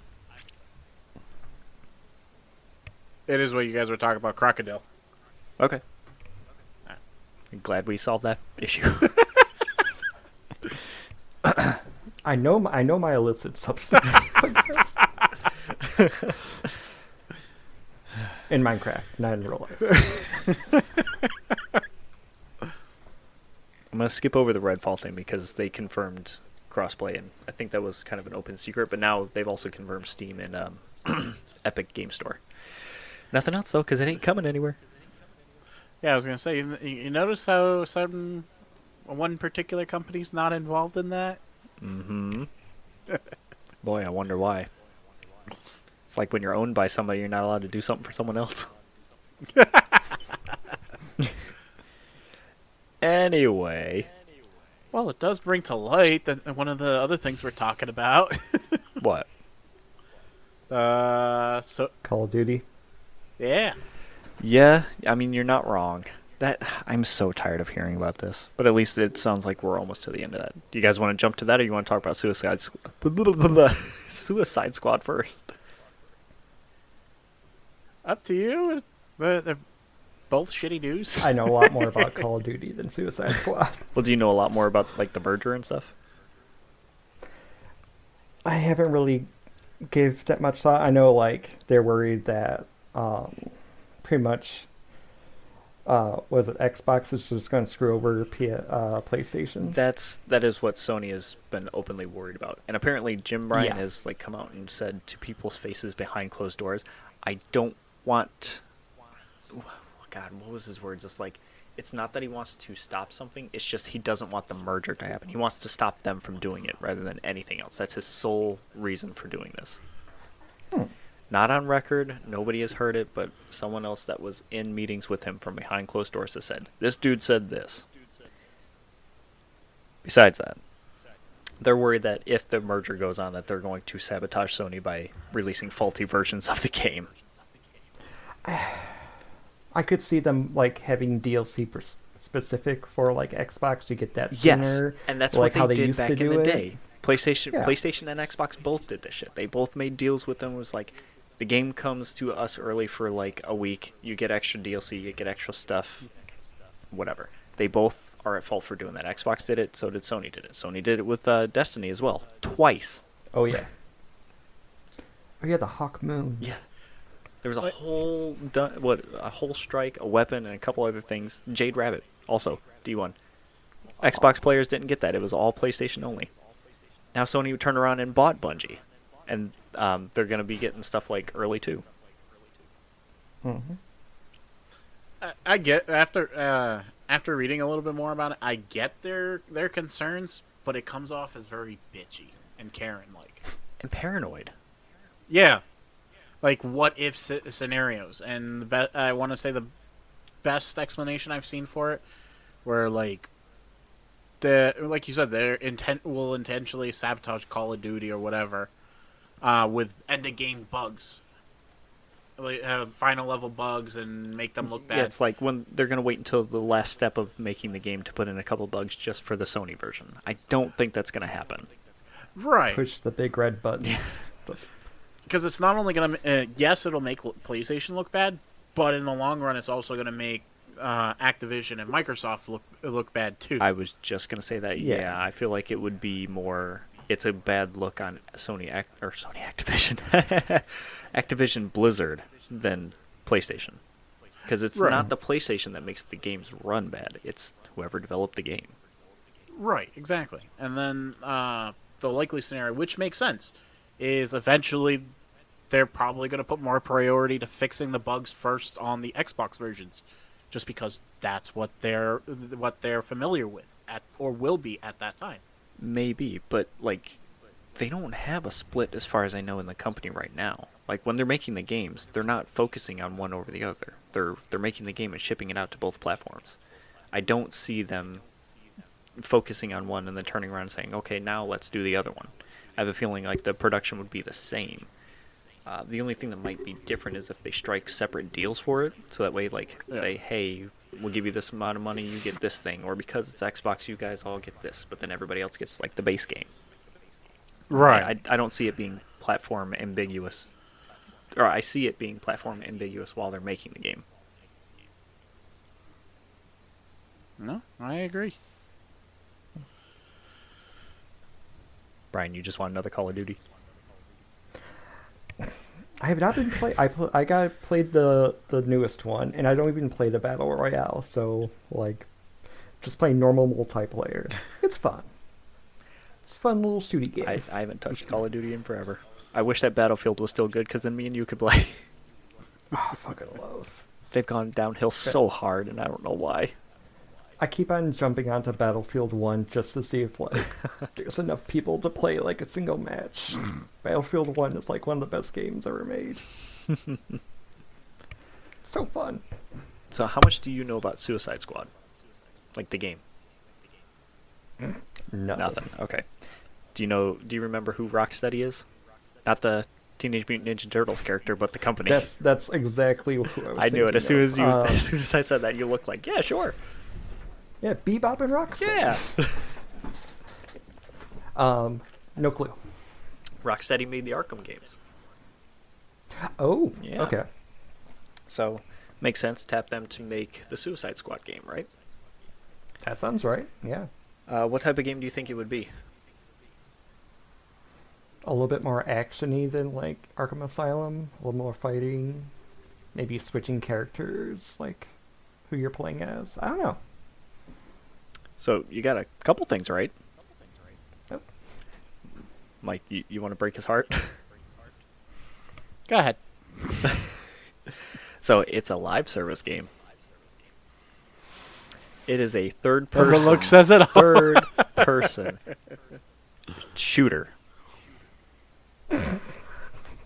It is what you guys were talking about, crocodile. Okay. I'm glad we solved that issue. I know my illicit substances. In Minecraft, not in real life. I'm going to skip over the Redfall thing because they confirmed crossplay, and I think that was kind of an open secret, but now they've also confirmed Steam and Epic Game Store. Nothing else, though, because it ain't coming anywhere. Yeah, I was gonna say, you notice how one particular company's not involved in that? Mm-hmm. Boy, I wonder why. It's like when you're owned by somebody, you're not allowed to do something for someone else. Anyway. Well, it does bring to light that one of the other things we're talking about. What? So Call of Duty. yeah. Yeah, I mean, you're not wrong. I'm so tired of hearing about this. But at least it sounds like we're almost to the end of that. Do you guys want to jump to that, or you want to talk about Suicide Squad first? Up to you. But they're both shitty news. I know a lot more about Call of Duty than Suicide Squad. Well, do you know a lot more about like the merger and stuff? I haven't really gave that much thought. I know like they're worried that pretty much was it Xbox is just going to screw over PlayStation. That is what Sony has been openly worried about. And apparently Jim Ryan Yeah. has like come out and said to people's faces behind closed doors, I don't want God, what was his word? Just like, it's not that he wants to stop something, it's just he doesn't want the merger to happen. He wants to stop them from doing it rather than anything else. That's his sole reason for doing this. Not on record, nobody has heard it, but someone else that was in meetings with him from behind closed doors has said, this dude said this. Besides that, they're worried that if the merger goes on, that they're going to sabotage Sony by releasing faulty versions of the game. I could see them like having DLC for specific for like Xbox to get that Yes, sooner. and that's like what how they they did used back to in do the it. day. PlayStation Yeah. and Xbox both did this shit. They both made deals with them. It was like, the game comes to us early for like a week. You get extra DLC, you get extra stuff, whatever. They both are at fault for doing that. Xbox did it, so did Sony did it. Sony did it with Destiny as well, twice. Oh yeah. Oh yeah, the Hawk Moon. Yeah. There was a whole strike, a weapon, and a couple other things. Jade Rabbit, also D1. Xbox players didn't get that. It was all PlayStation only. Now Sony turned around and bought Bungie, and they're going to be getting stuff like early too. Mm-hmm. I get after reading a little bit more about it, I get their concerns, but it comes off as very bitchy and Karen like And paranoid. Yeah, like what if scenarios, and I want to say the best explanation I've seen for it, where like like you said, their intent will intentionally sabotage Call of Duty or whatever, with end of game bugs. Like, final level bugs and make them look bad. Yeah, it's like when they're going to wait until the last step of making the game to put in a couple bugs just for the Sony version. I don't think that's going to happen. Right. Push the big red button. Because it's not only going to... yes, it'll make PlayStation look bad, but in the long run, it's also going to make Activision and Microsoft look bad too. I was just gonna say that. Yeah. Yeah, I feel like it would be more. It's a bad look on Sony Activision, Activision Blizzard than PlayStation, because it's Right. not the PlayStation that makes the games run bad. It's whoever developed the game. Right, exactly. And then the likely scenario, which makes sense, is eventually they're probably going to put more priority to fixing the bugs first on the Xbox versions, just because that's what they're familiar with or will be at that time. Maybe, but like, they don't have a split as far as I know in the company right now. Like when they're making the games, they're not focusing on one over the other. They're making the game and shipping it out to both platforms. I don't see them focusing on one and then turning around and saying, okay, now let's do the other one. I have a feeling like the production would be the same. The only thing that might be different is if they strike separate deals for it, so that way, like, say, hey, we'll give you this amount of money, you get this thing, or because it's Xbox, you guys all get this, but then everybody else gets like the base game. I don't see it being platform ambiguous, or I see it being platform ambiguous while they're making the game. No, I agree. Brian, you just want another Call of Duty? I have not been play. I got played the newest one, and I don't even play the battle royale. So like, just playing normal multiplayer. It's fun. It's a fun little shooty game. I haven't touched Call of Duty in forever. I wish that Battlefield was still good, because then me and you could play. Oh, fucking love. They've gone downhill so hard, and I don't know why. I keep on jumping onto Battlefield 1 just to see if like there's enough people to play like a single match. Battlefield 1 is like one of the best games ever made. So fun. So how much do you know about Suicide Squad? Like the game? No. Nothing. Okay. Do you remember who Rocksteady is? Not the Teenage Mutant Ninja Turtles character, but the company. That's exactly who I was I knew it. thinking As of. soon as I said that, you looked like, yeah, sure. Yeah, Bebop and Rocksteady. Yeah. No clue. Rocksteady made the Arkham games. Oh, Yeah. okay. So, makes sense to tap them to make the Suicide Squad game, right? That sounds right. Yeah. What type of game do you think it would be? A little bit more actiony than like Arkham Asylum. A little more fighting. Maybe switching characters, like who you're playing as. I don't know. So, you got a couple things right. Yep. Mike, you want to break his heart? Go ahead. So, it's a live service game. It is a The look says it all. third-person shooter.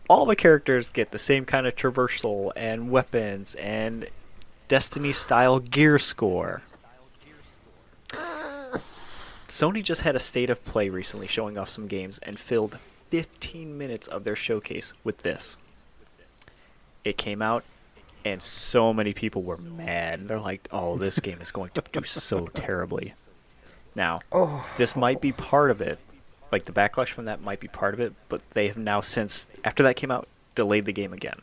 All the characters get the same kind of traversal and weapons and Destiny-style gear score. Sony just had a state of play recently showing off some games and filled 15 minutes of their showcase with this. It came out, and so many people were mad. They're like, oh, this game is going to do so terribly. Now, this might be part of it. Like, the backlash from that might be part of it, but they have now since, after that came out, delayed the game again.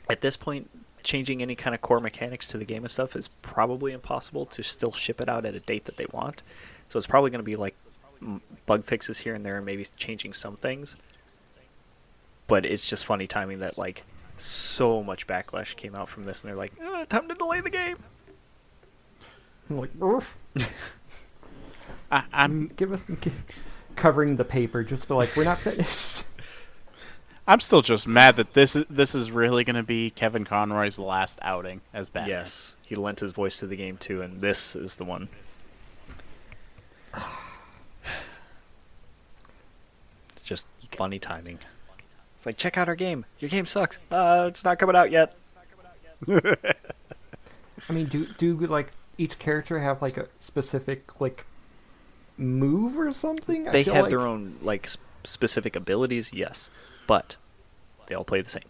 At this point, changing any kind of core mechanics to the game and stuff is probably impossible to still ship it out at a date that they want. So it's probably going to be like bug fixes here and there and maybe changing some things. But it's just funny timing that like so much backlash came out from this and they're like, time to delay the game. I'm like, oof. I'm covering the paper just for like, we're not finished. I'm still just mad that this is really going to be Kevin Conroy's last outing as Batman. Yes, he lent his voice to the game too, and this is the one. It's just funny timing. It's like, check out our game. Your game sucks. It's not coming out yet. I mean, do like each character have like a specific like move or something? They have their own like specific abilities, yes, but they all play the same.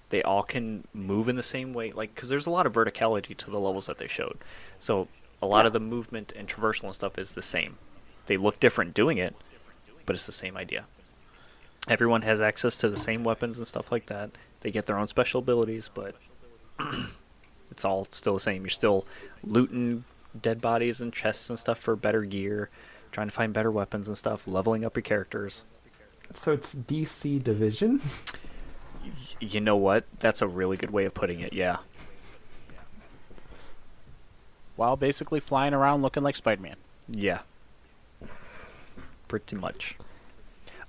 They all can move in the same way, like because there's a lot of verticality to the levels that they showed. So a lot of the movement and traversal and stuff is the same. They look different doing it, but it's the same idea. Everyone has access to the same weapons and stuff like that. They get their own special abilities, but It's all still the same. You're still looting dead bodies and chests and stuff for better gear, trying to find better weapons and stuff, leveling up your characters. So it's DC Division. You know what? That's a really good way of putting it. Yeah. While basically flying around looking like Spider-Man. Yeah. Pretty much.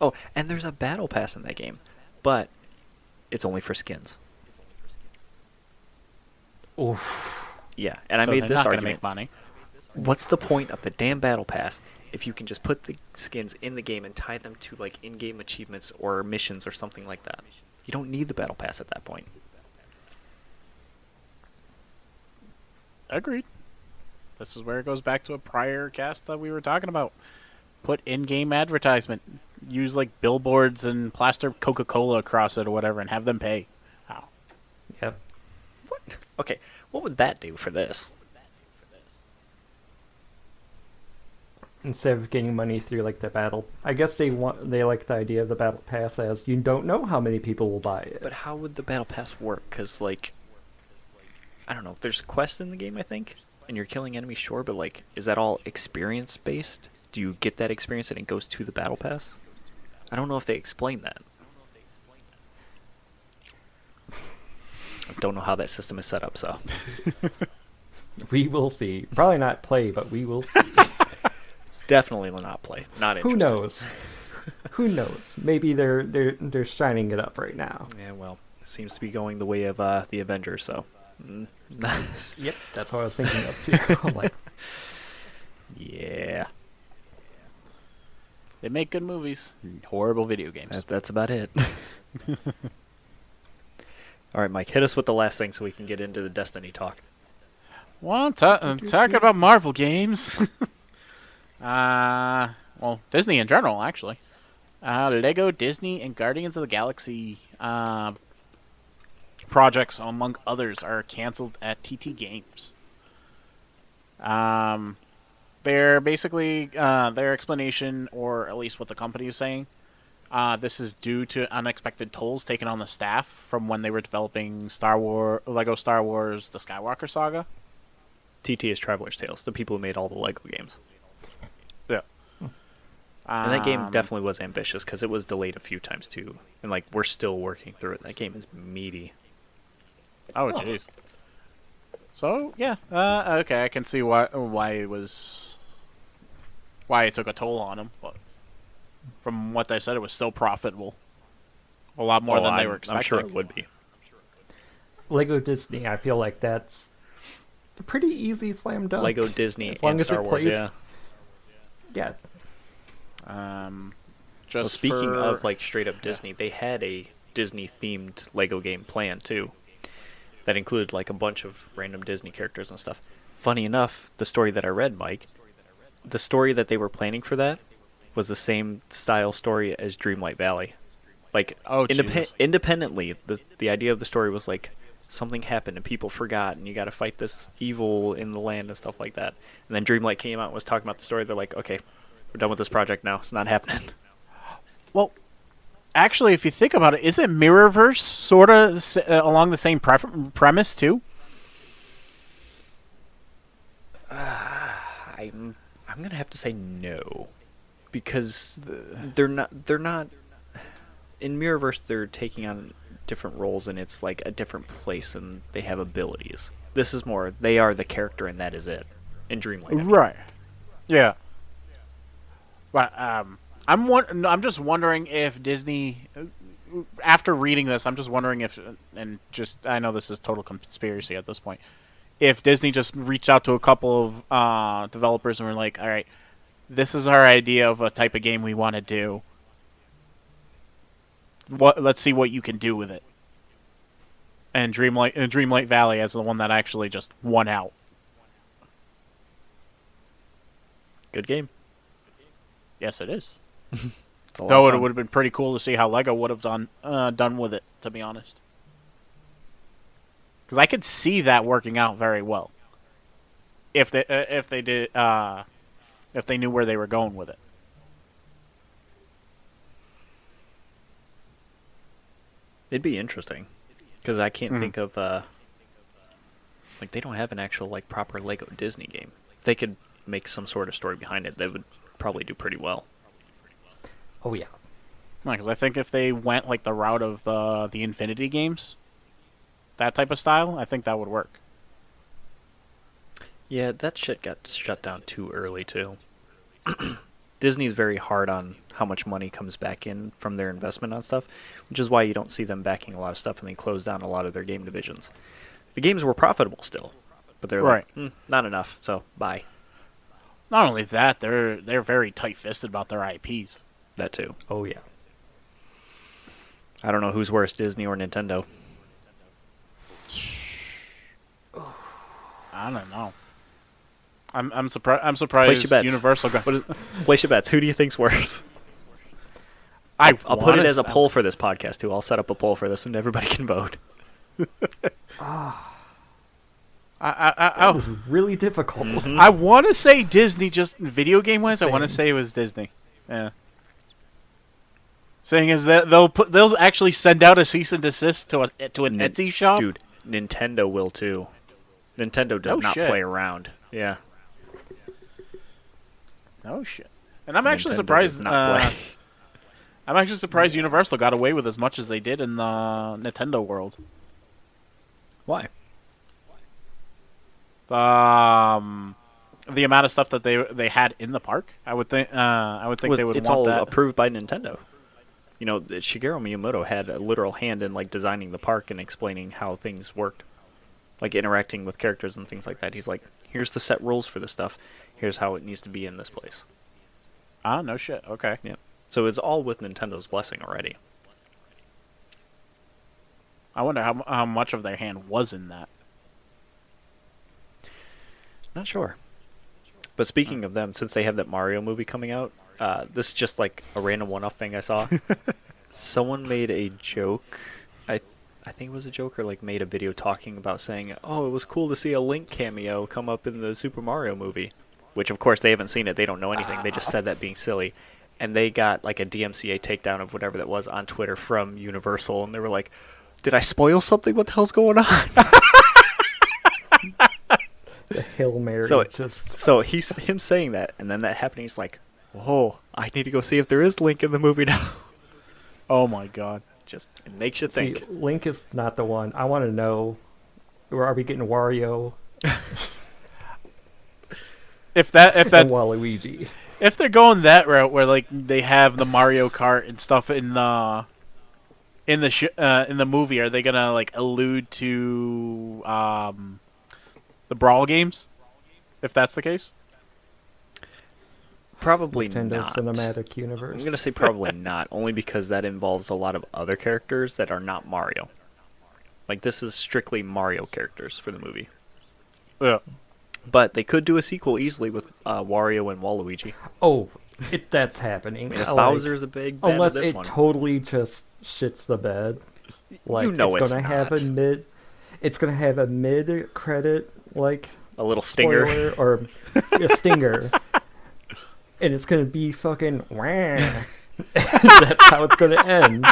Oh, and there's a battle pass in that game, but it's only for skins. Oof. Yeah, and I So made they're this not gonna argument. make money. What's the point of the damn battle pass if you can just put the skins in the game and tie them to like in-game achievements or missions or something like that? You don't need the battle pass at that point. Agreed. This is where it goes back to a prior cast that we were talking about. Put in-game advertisement. Use like billboards and plaster Coca-Cola across it or whatever and have them pay. Wow. Yep. What? Okay, what would that do for this? Instead of getting money through like the battle, I guess they like the idea of the battle pass as you don't know how many people will buy it. But how would the battle pass work? Because like, I don't know. There's quests in the game, I think, and you're killing enemies, sure, but like, is that all experience based? Do you get that experience and it goes to the battle pass? I don't know if they explain that. I don't know how that system is set up, so We will see. Probably not play, but we will see. definitely will not play. Not interested. Who knows? Who knows? Maybe they're shining it up right now. Yeah, well, it seems to be going the way of the Avengers, so. Yep, that's what I was thinking of too. I'm like, Yeah, They make good movies. Horrible video games. that's about it. All right, Mike, hit us with the last thing so we can get into the Destiny talk. Well, talking about Marvel games. Well, Disney in general, actually. Lego, Disney, and Guardians of the Galaxy projects, among others, are canceled at TT Games. They're basically their explanation, or at least what the company is saying. This is due to unexpected tolls taken on the staff from when they were developing Lego Star Wars: The Skywalker Saga. TT is Traveler's Tales, the people who made all the Lego games. Yeah. And that game definitely was ambitious because it was delayed a few times too. And like we're still working through it. That game is meaty. Oh, jeez. So yeah, okay, I can see why it took a toll on them. But from what they said, it was still profitable. A lot more than they were expecting. I'm sure it would be. Lego Disney, I feel like that's a pretty easy slam dunk. Lego Disney as long and as Star it Wars, plays, yeah. Yeah. Just Well, speaking for... of like straight up Disney, they had a Disney themed Lego game planned too. That included like a bunch of random Disney characters and stuff. Funny enough, the story that I read, Mike, the story that they were planning for that was the same style story as Dreamlight Valley. Like independently, the idea of the story was like something happened and people forgot and you got to fight this evil in the land and stuff like that. And then Dreamlight came out and was talking about the story. They're like, okay, we're done with this project now. It's not happening. Well, actually, if you think about it, isn't Mirrorverse sort of along the same premise too? I'm gonna have to say no, because they're not in Mirrorverse. They're taking on different roles and it's like a different place and they have abilities. This is more they are the character and that is it. In Dreamlight, I mean. Right? Yeah. But I'm just wondering if Disney, after reading this, I'm just wondering if, and just I know this is total conspiracy at this point, if Disney just reached out to a couple of developers and were like, all right, this is our idea of a type of game we want to do. Let's see what you can do with it. And Dreamlight Valley as the one that actually just won out. Good game. Yes, it is. Though Though it would have been pretty cool to see how Lego would have done with it, to be honest. Because I could see that working out very well. If they knew where they were going with it. It'd be interesting because I can't think of Like they don't have an actual like proper Lego Disney game. If they could make some sort of story behind it, they would probably do pretty well. Oh yeah. Because I think if they went like the route of the Infinity games, that type of style, I think that would work. Yeah, that shit got shut down too early too. Disney's very hard on how much money comes back in from their investment on stuff, which is why you don't see them backing a lot of stuff and they close down a lot of their game divisions. The games were profitable still, but they're Right. like, not enough, so bye. Not only that, they're very tight-fisted about their IPs. That too. Oh yeah. I don't know who's worse, Disney or Nintendo. I don't know. I'm surprised. I'm surprised. Place your bets. Universal got. Place your bets. Who do you think's worse? I'll put it as a poll for this podcast too. I'll set up a poll for this, and everybody can vote. That I was really difficult. Mm-hmm. I want to say Disney just video game wise. I want to Same. say it was Disney. Yeah. Saying is that they'll actually send out a cease and desist to an Etsy shop. Dude, Nintendo will too. Nintendo does No not shit. play around. Yeah. No shit. And I'm actually Nintendo surprised. does not play. I'm actually surprised Universal got away with as much as they did in the Nintendo world. Why? The amount of stuff that they had in the park, I would think Well, they would it's want all that. approved by Nintendo. You know, Shigeru Miyamoto had a literal hand in like designing the park and explaining how things worked, like interacting with characters and things like that. He's like, "Here's the set rules for this stuff. Here's how it needs to be in this place." Ah, no shit. Okay. Yeah. So it's all with Nintendo's blessing already. I wonder how much of their hand was in that. Not sure. But speaking of them, since they have that Mario movie coming out, this is just like a random one-off thing I saw. Someone made a joke. I think it was a joke, or like made a video talking about saying, "Oh, it was cool to see a Link cameo come up in the Super Mario movie," which of course they haven't seen it. They don't know anything. They just said that being silly, and they got like a DMCA takedown of whatever that was on Twitter from Universal, and they were like, "Did I spoil something? What the hell's going on?" The Hail Mary So just... So him saying that, and then that happening, he's like, "Whoa, I need to go see if there is Link in the movie now." Oh my god. Just it makes you See, think. Link is not the one. I want to know, are we getting Wario If that and Waluigi? if they're going that route where like they have the Mario Kart and stuff in the movie, are they gonna like allude to the Brawl games? If that's the case, Probably Nintendo not. Cinematic Universe. I'm gonna say probably not, only because that involves a lot of other characters that are not Mario. Like this is strictly Mario characters for the movie. yeah. But they could do a sequel easily with Wario and Waluigi. Oh, that's happening. I mean, if Like, Bowser's a big fan unless of this it one, totally just shits the bed. Like it's gonna have a not. mid. It's gonna have a mid-credit like a little stinger. spoiler or a stinger, and it's gonna be fucking. Wah. That's how it's gonna end.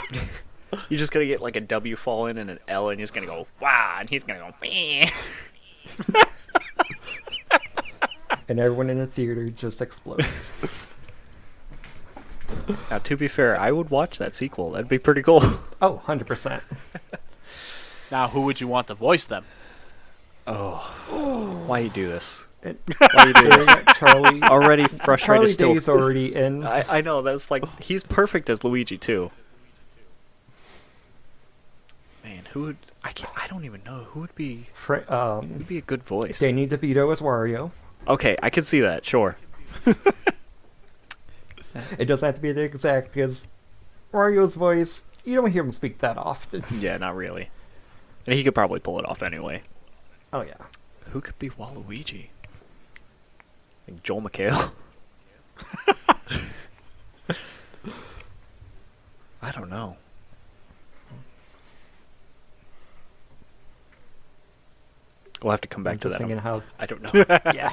You're just gonna get like a W fall in and an L, and you're just gonna go wow, and he's gonna go. Meh. And everyone in the theater just explodes. Now, to be fair, I would watch that sequel. That'd be pretty cool. Oh, 100%. Now, who would you want to voice them? Why you do this? And Why you do this? Charlie Already frustrated. Charlie Still, Day's already in. I know that's like he's perfect as Luigi too. Man, who would I don't even know who would be who'd be a good voice. Danny DeVito as Wario. Okay, I can see that. Sure. It doesn't have to be the exact, because Wario's voice, you don't hear him speak that often. Yeah, not really. And he could probably pull it off anyway. Oh, yeah. Who could be Waluigi? Like Joel McHale? I don't know. We'll have to come back I'm to just that. thinking how... I don't know. Yeah.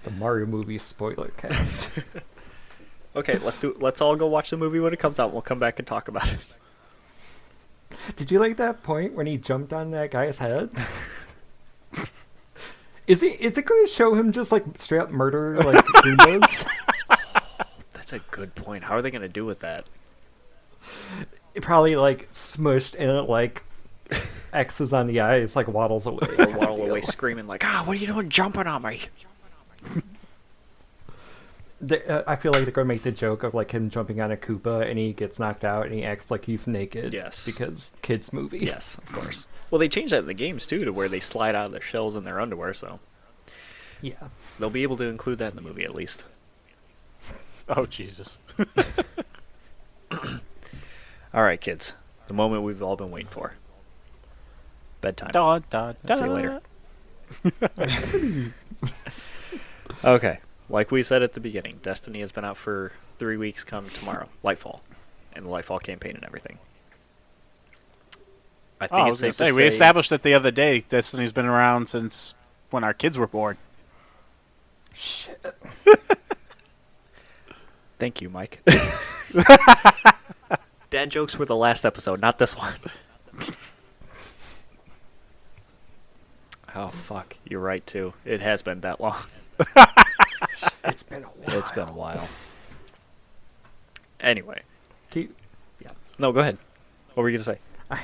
The Mario movie spoiler cast. Okay, let's all go watch the movie when it comes out. We'll come back and talk about it. Did you like that point when he jumped on that guy's head? Is it going to show him just like straight up murder like Goombas? That's a good point. How are they going to do with that? It probably like smushed and it like X's on the eyes, like waddles away. Or waddle away screaming like, what are you doing jumping on me? I feel like they're going to make the joke of like him jumping on a Koopa and he gets knocked out and he acts like he's naked. Yes. Because kids movie. Yes, of course. Well, they changed that in the games too, to where they slide out of their shells in their underwear, so Yeah. they'll be able to include that in the movie at least. Oh, Jesus. All right, kids. The moment we've all been waiting for. Bedtime. Da, da, da. See you later. Okay. Like we said at the beginning, Destiny has been out for 3 weeks come tomorrow. Lightfall. And the Lightfall campaign and everything. I think I it's was going safe to to say, say... we established it the other day. Destiny's been around since when our kids were born. Shit. Thank you, Mike. Dad jokes were the last episode, not this one. Oh, fuck. You're right, too. It has been that long. It's been a while. It's been a while. Anyway. Keep, Yeah. No, go ahead. What were you going to say?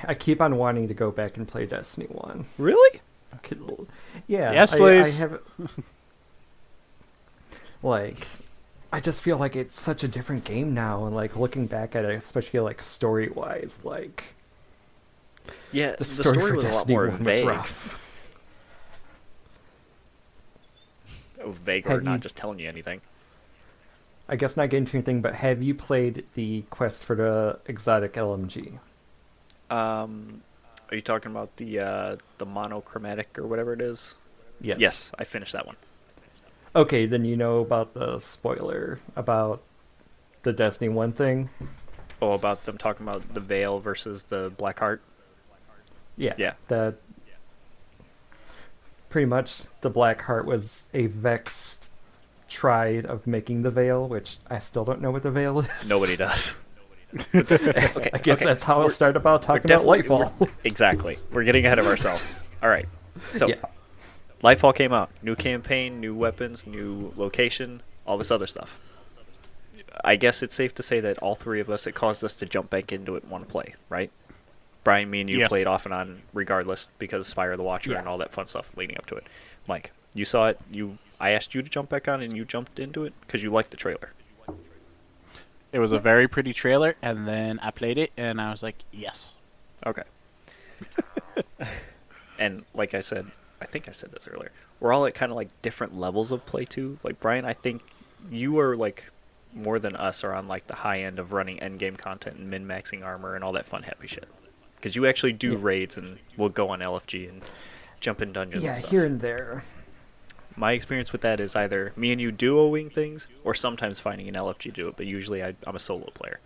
I keep on wanting to go back and play Destiny 1. Really? Yeah. Yes, I please. have like, I just feel like it's such a different game now, and like looking back at it, especially like story wise, like Yeah, the story, for was a lot Destiny more 1 was vague. rough. Vague or Have not you- just telling you anything. I guess not getting to anything, but have you played the quest for the exotic LMG? Are you talking about the monochromatic or whatever it is? Yes. Yes, I finished that one. Okay, then you know about the spoiler about the Destiny 1 thing. Oh, about them talking about the Veil versus the Black Heart? Yeah. Yeah. That pretty much the Black Heart was a vexed try of making the Veil, which I still don't know what the Veil is. Nobody does. Okay, I guess okay. that's how I'll start about talking about definitely- Lightfall. Exactly. We're getting ahead of ourselves. All right. So, Yeah. Lightfall came out. New campaign, new weapons, new location, all this other stuff. I guess it's safe to say that all three of us, it caused us to jump back into it and want to play, right? Brian, me and you Yes. played off and on regardless because Spire the Watcher Yeah. and all that fun stuff leading up to it. Mike, you saw it. I asked you to jump back on and you jumped into it because you liked the trailer. It was a very pretty trailer, and then I played it, and I was like, yes. Okay. And like I said, I think I said this earlier, we're all at kind of like different levels of play too. Like Brian, I think you are like more than us are on like the high end of running end game content and min-maxing armor and all that fun happy shit. Because you actually do Yeah. raids and will go on LFG and jump in dungeons Yeah, and stuff. here and there. My experience with that is either me and you duoing things or sometimes finding an LFG to do it, but usually I'm a solo player.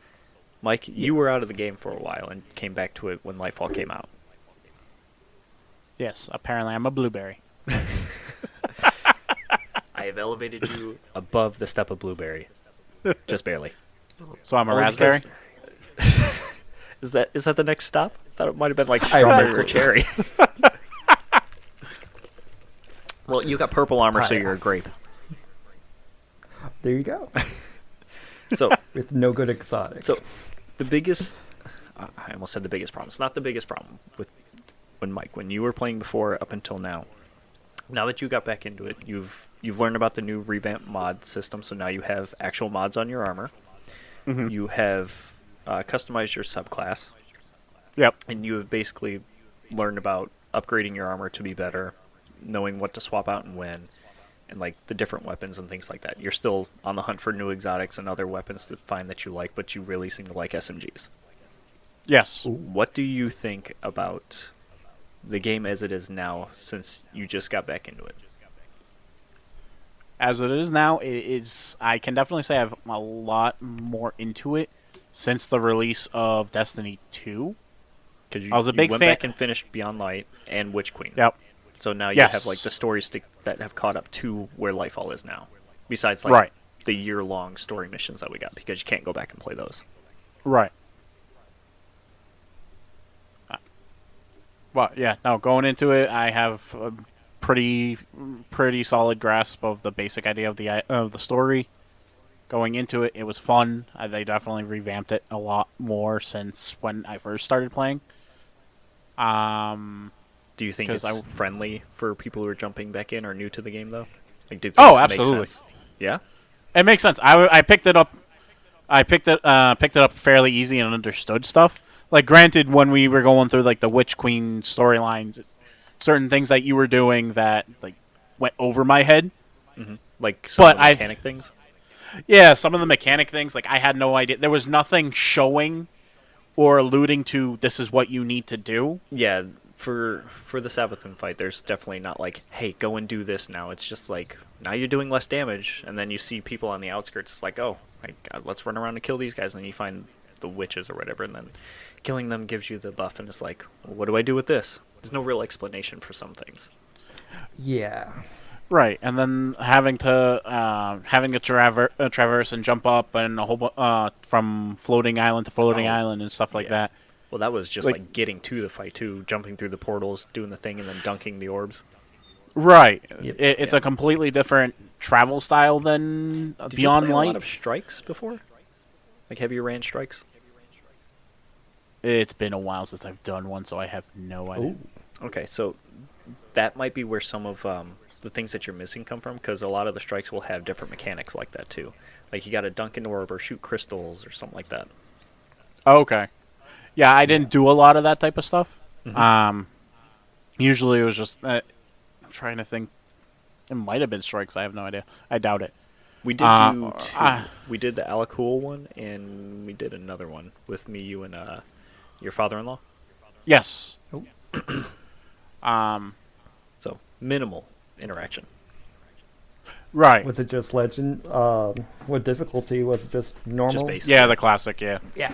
Mike, you were out of the game for a while and came back to it when Lightfall came out. Yes, apparently I'm a blueberry. I have elevated you above the step of blueberry. Just barely. So I'm a Only raspberry? because- Is that the next stop? I thought it might have been like I have no strawberry or clue. cherry. Well, you got purple armor, so Hi. you're a grape. There you go. So, With no good exotic. so the biggest, I almost said the biggest problem. It's not the biggest problem with when you were playing before up until now. Now that you got back into it, you've learned about the new revamped mod system. So now you have actual mods on your armor. Mm-hmm. You have customized your subclass. Yep. And you have basically learned about upgrading your armor to be better, knowing what to swap out and when, and like the different weapons and things like that. You're still on the hunt for new exotics and other weapons to find that you like, but you really seem to like SMGs. Yes. What do you think about the game as it is now, since you just got back into it? As it is now, it is. I can definitely say I've a lot more into it since the release of Destiny 2. Because you, I was a you big went fan- back and finished Beyond Light and Witch Queen. Yep. So now you Yes. have like the stories that have caught up to where Lightfall is now. Besides like Right. the year-long story missions that we got, because you can't go back and play those. Right. But yeah, no, going into it, I have a pretty solid grasp of the basic idea of the story. Going into it, it was fun. They definitely revamped it a lot more since when I first started playing. Do you think 'Cause it's friendly for people who are jumping back in or new to the game, though? Like, do Oh, things make absolutely. sense? Yeah? It makes sense. I picked it up. I picked it up fairly easy and understood stuff. Like, granted, when we were going through like the Witch Queen storylines, certain things that you were doing that like went over my head. Like some But of the mechanic things? yeah, some of the mechanic things, like I had no idea. There was nothing showing or alluding to this is what you need to do. Yeah, for the Sabathun fight, there's definitely not like, hey, go and do this now. It's just like, now you're doing less damage, and then you see people on the outskirts. It's like, oh, my God, let's run around and kill these guys, and then you find the witches or whatever, and then killing them gives you the buff, and it's like, well, what do I do with this? There's no real explanation for some things. Yeah. Right, and then having to traverse and jump up and a whole from floating island to floating Oh, island and stuff like yeah. that. Well, that was just Like- like getting to the fight too, jumping through the portals, doing the thing, and then dunking the orbs. Right, Yep. it's Yeah. a completely different travel style than Did Beyond you play a Light. lot of strikes before? Like heavy range strikes? It's been a while since I've done one, so I have no idea. Ooh. Okay, so that might be where some of the things that you're missing come from, because a lot of the strikes will have different mechanics like that too. Like you got to dunk an orb or shoot crystals or something like that. Okay. Yeah, I didn't do a lot of that type of stuff. Mhm. Usually it was just I'm trying to think. It might have been strikes. I have no idea. I doubt it. We did do two. We did the Alakul one, and we did another one with me, you, and your father-in-law. Yes. Oh. So minimal interaction. Right. Was it just legend? What difficulty? Was it just normal? Just basic. Yeah, the classic. Yeah. Yeah.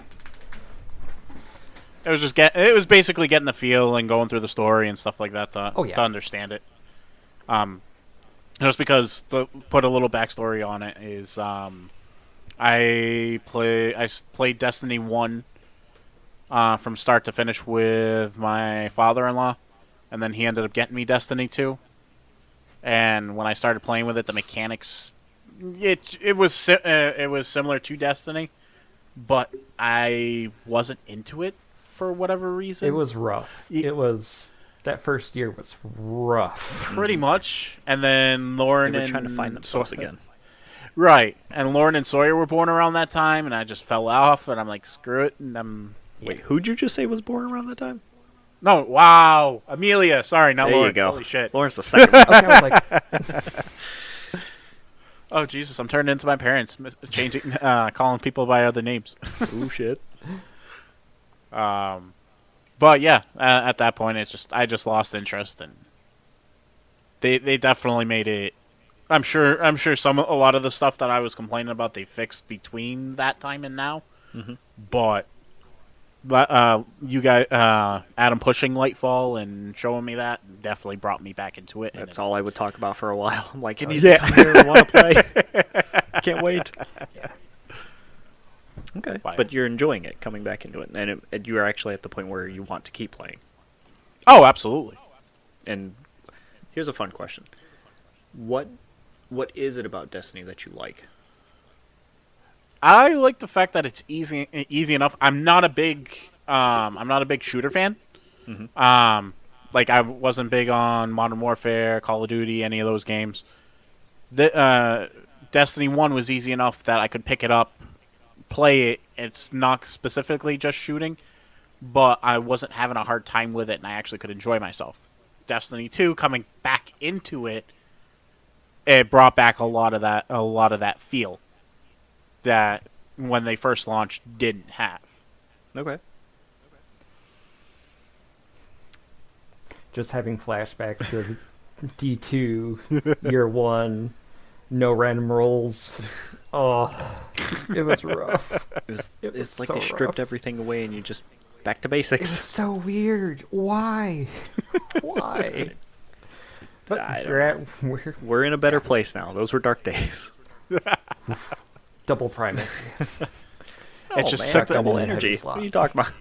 It was just it was basically getting the feel and going through the story and stuff like that to Oh, yeah. to understand it. Just because to put a little backstory on it is I played Destiny 1 from start to finish with my father-in-law, and then he ended up getting me Destiny 2. And when I started playing with it, the mechanics it was similar to Destiny, but I wasn't into it for whatever reason. It was rough. It was that first year was rough. pretty much. And then Lauren They were and trying to find themselves Sawyer- again. Right, and Lauren and Sawyer were born around that time, and I just fell off, and I'm like, screw it, and I'm... Wait, who'd you just say was born around that time? No, wow, Amelia, sorry, not There Lauren. you go. Holy shit. Lauren's the second one. Okay, I was like, Oh, Jesus, I'm turning into my parents, changing, calling people by other names. Ooh, shit. But yeah, at that point, I just lost interest, and they definitely made it. I'm sure a lot of the stuff that I was complaining about they fixed between that time and now. Mhm. But you guys, Adam pushing Lightfall and showing me that definitely brought me back into it. That's all I would talk about for a while. I'm like, it needs Yeah. to come here. I want to play. Can't wait. Okay, Fire. but you're enjoying it, coming back into it, and you are actually at the point where you want to keep playing. Oh, absolutely. And here's a fun question: what is it about Destiny that you like? I like the fact that it's easy enough. I'm not a big shooter fan. Mhm. Like I wasn't big on Modern Warfare, Call of Duty, any of those games. The Destiny 1 was easy enough that I could pick it up, play it. It's not specifically just shooting, but I wasn't having a hard time with it, and I actually could enjoy myself. Destiny 2 coming back into it, it brought back a lot of that feel that when they first launched didn't have. Okay. just having flashbacks to D2, year one, no random rolls. Oh, it was rough. It's It was like so they stripped rough. everything away and you just back to It was basics. so weird. Why? Why? But I don't we're at We're in a better place now. Those were dark days. double primary. It just man, took the- double in a heavy energy. slot. What are you talking about?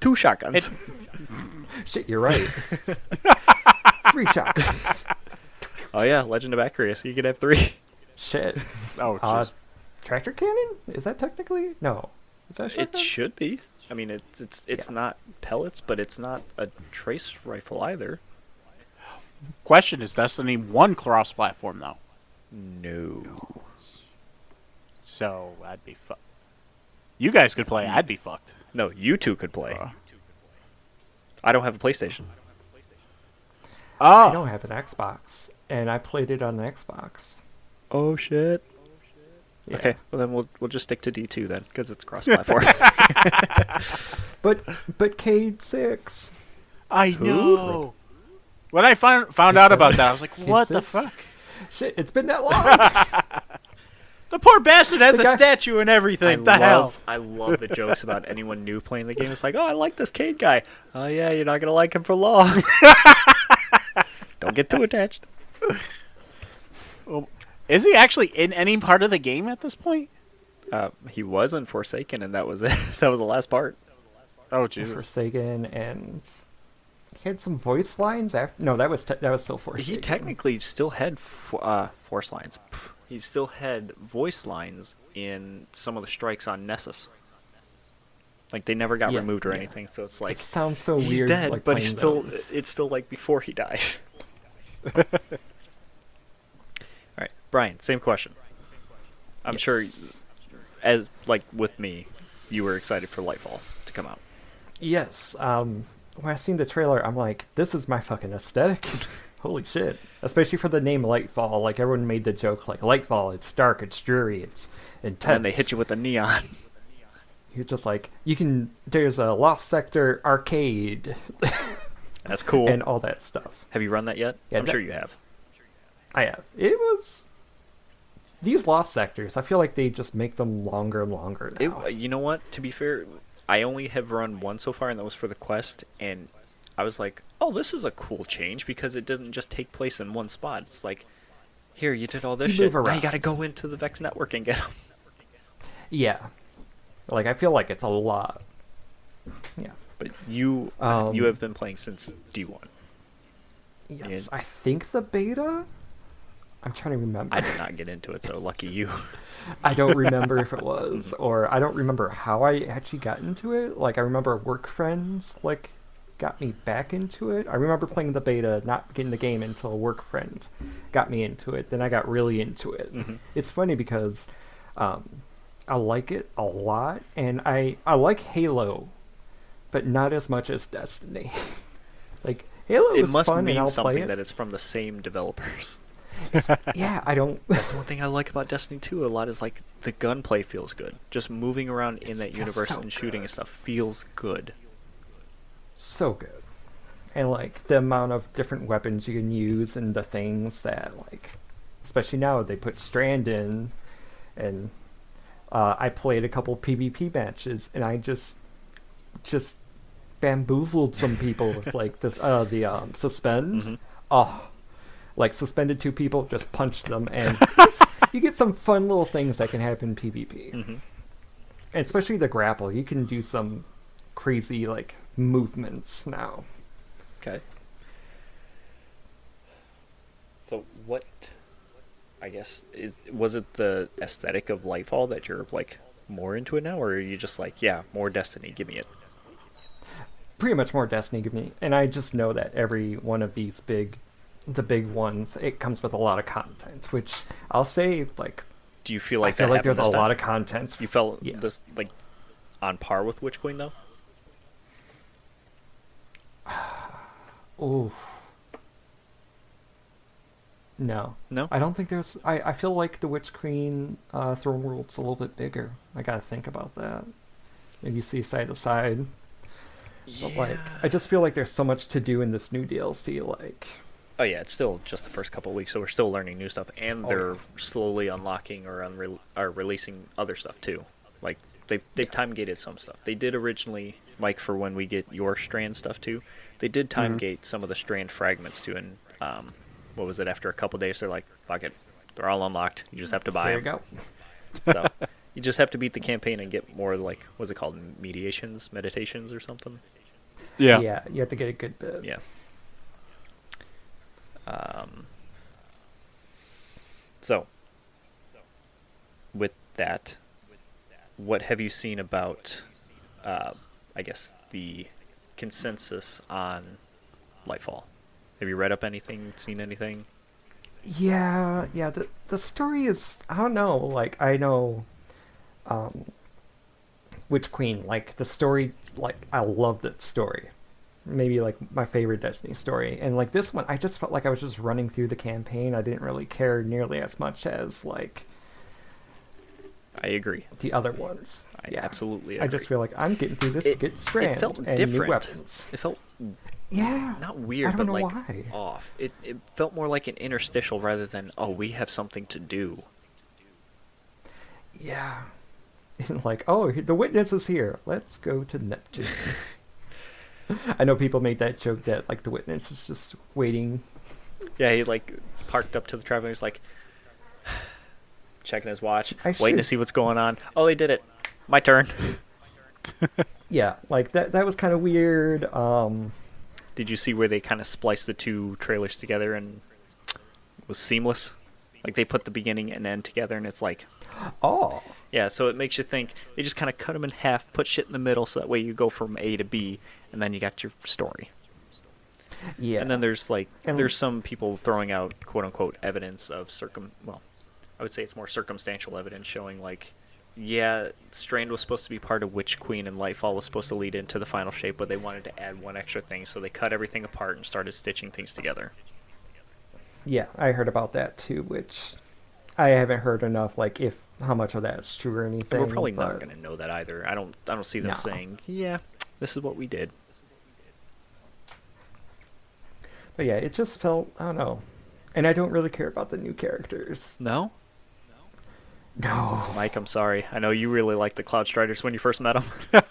2 shotguns. Shit, you're right. 3 shotguns. Oh yeah, Legend of Acarius. You could have 3. Shit. Oh, jeez. Tractor cannon? Is that technically? No. Is that a It shotgun? should be. I mean, it's Yeah. not pellets, but it's not a trace rifle either. Question: is Destiny 1 cross-platform though? No. So I'd be fucked. You guys could play. I'd be fucked. No, you two could play. Uh. I don't have a PlayStation. I Oh, don't have an Xbox, and I played it on the Xbox. Oh shit. Yeah. Okay, well then we'll just stick to D2 then, because it's cross-platform. But Cade 6. I know. When I found out about that, I was like, "What the 6? fuck?" Shit, it's been that long. The poor bastard has The a guy- statue and everything. Hell? I love the jokes about anyone new playing the game. It's like, oh, I like this Cade guy. Oh yeah, you're not gonna like him for long. Don't get too attached. Well, is he actually in any part of the game at this point? He was in Forsaken, and that was it. That was the last part. Oh Jesus! Forsaken, and he had some voice lines after. No, that was still Forsaken. He technically still had force lines. Pff, he still had voice lines in some of the strikes on Nessus. Like they never got Yeah, removed or yeah. anything. So it's like It sounds so he's weird. dead, like but he's playing still. those. It's still like before he died. All right, Brian. Same question. I'm sure, Yes. as like with me, you were excited for Lightfall to come out. Yes. When I seen the trailer, I'm like, this is my fucking aesthetic. Holy shit. Especially for the name Lightfall. Like, everyone made the joke, like, Lightfall, it's dark, it's dreary, it's intense. And then they hit you with a neon. You're just like, there's a Lost Sector arcade. That's cool. And all that stuff. Have you run that yet? Yeah, I'm sure you have. I have. It was... These Lost Sectors, I feel like they just make them longer and longer now. You know what? To be fair, I only have run one so far, and that was for the quest. And I was like, "Oh, this is a cool change because it doesn't just take place in one spot. It's like, here, you did all this You shit. move Now around. you got to go into the Vex network and get them." Yeah. Like, I feel like it's a lot. Yeah. But you have been playing since D1. Yes, Yeah. I think the beta? I'm trying to remember. I did not get into it, so lucky you. I don't remember if it was, or I don't remember how I actually got into it. Like, I remember work friends, like, got me back into it. I remember playing the beta, not getting the game until a work friend got me into it. Then I got really into it. Mhm. It's funny because I like it a lot, and I like Halo, but not as much as Destiny. Like, Halo It is must fun, and mean I'll play something it. that it's from the same developers. Yeah, I don't... That's the one thing I like about Destiny 2 a lot is like the gunplay feels good. Just moving around in that feels universe so and shooting and good. stuff feels good. So good. And like the amount of different weapons you can use and the things that like, especially now they put Strand in, and I played a couple PvP matches and I just bamboozled some people with like this the suspend. Mhm. Oh, like suspended 2 people, just punched them, and you get some fun little things that can happen in PvP. Mhm. And especially the grapple, you can do some crazy like movements now. Okay. So what? I guess was it the aesthetic of Lightfall that you're like more into it now, or are you just like, yeah, more Destiny, give me it? Pretty much more Destiny give me, and I just know that every one of these the big ones, it comes with a lot of content, which I'll say like Do you feel like I feel that like happened there's this a time? lot of content. You felt Yeah. this like on par with Witch Queen though? Ooh. No. No? I don't think there's... I feel like the Witch Queen Throne World's a little bit bigger. I gotta think about that. Maybe see side to side. But like, I just feel like there's so much to do in this new DLC, like... Oh yeah, it's still just the first couple of weeks, so we're still learning new stuff, and Oh, they're yeah. slowly unlocking or releasing other stuff too. Like they've time gated some stuff. They did originally, Mike, for when we get your Strand stuff too. They did time gate some of the Strand fragments too, and what was it? After a couple days, they're like, "Fuck it, they're all unlocked. You just have to buy There you them." go. So you just have to beat the campaign and get more like what's it called, meditations or something. Yeah. Yeah, you have to get a good bit. Yeah. Um, so, with that, what have you seen about, I guess, the consensus on Lightfall? Have you read up anything, seen anything? Yeah. The story is, I don't know. Like I know, um, Witch Queen. Like the story. Like I love that story. Maybe like my favorite Destiny story. And like this one, I just felt like I was just running through the campaign. I didn't really care nearly as much as like I agree. the other ones. I Yeah. absolutely I agree. just feel like I'm getting through this to get It felt strand and new different. weapons. It felt Yeah. not I weird, don't but know like why. off. It felt more like an interstitial rather than, oh, we have something to do. Yeah. Like, oh, the witness is here. Let's go to Neptune. I know people made that joke that like the witness is just waiting. Yeah, he like parked up to the traveler. He's like checking his watch, I waiting to should. see what's going on. Oh, they did it. My turn. Yeah, like that was kind of weird. Did you see where they kind of spliced the two trailers together and it was seamless? Like they put the beginning and end together, and it's like, Oh, yeah. So it makes you think they just kind of cut them in half, put shit in the middle, so that way you go from A to B, and then you got your story. yeah. And then there's like And- there's some people throwing out quote unquote evidence of well, I would say it's more circumstantial evidence showing like, yeah, Strand was supposed to be part of Witch Queen and Lightfall was supposed to lead into the final shape, but they wanted to add one extra thing, so they cut everything apart and started stitching things together. Yeah, I heard about that too, which I haven't heard enough. Like, if how much of that is true or anything. And we're probably not but- going to know that either. I don't see them No. saying, yeah, this is what we did. But yeah, it just felt, I don't know. And I don't really care about the new characters. No, No. Mike, I'm sorry. I know you really liked the Cloud Striders when you first met them.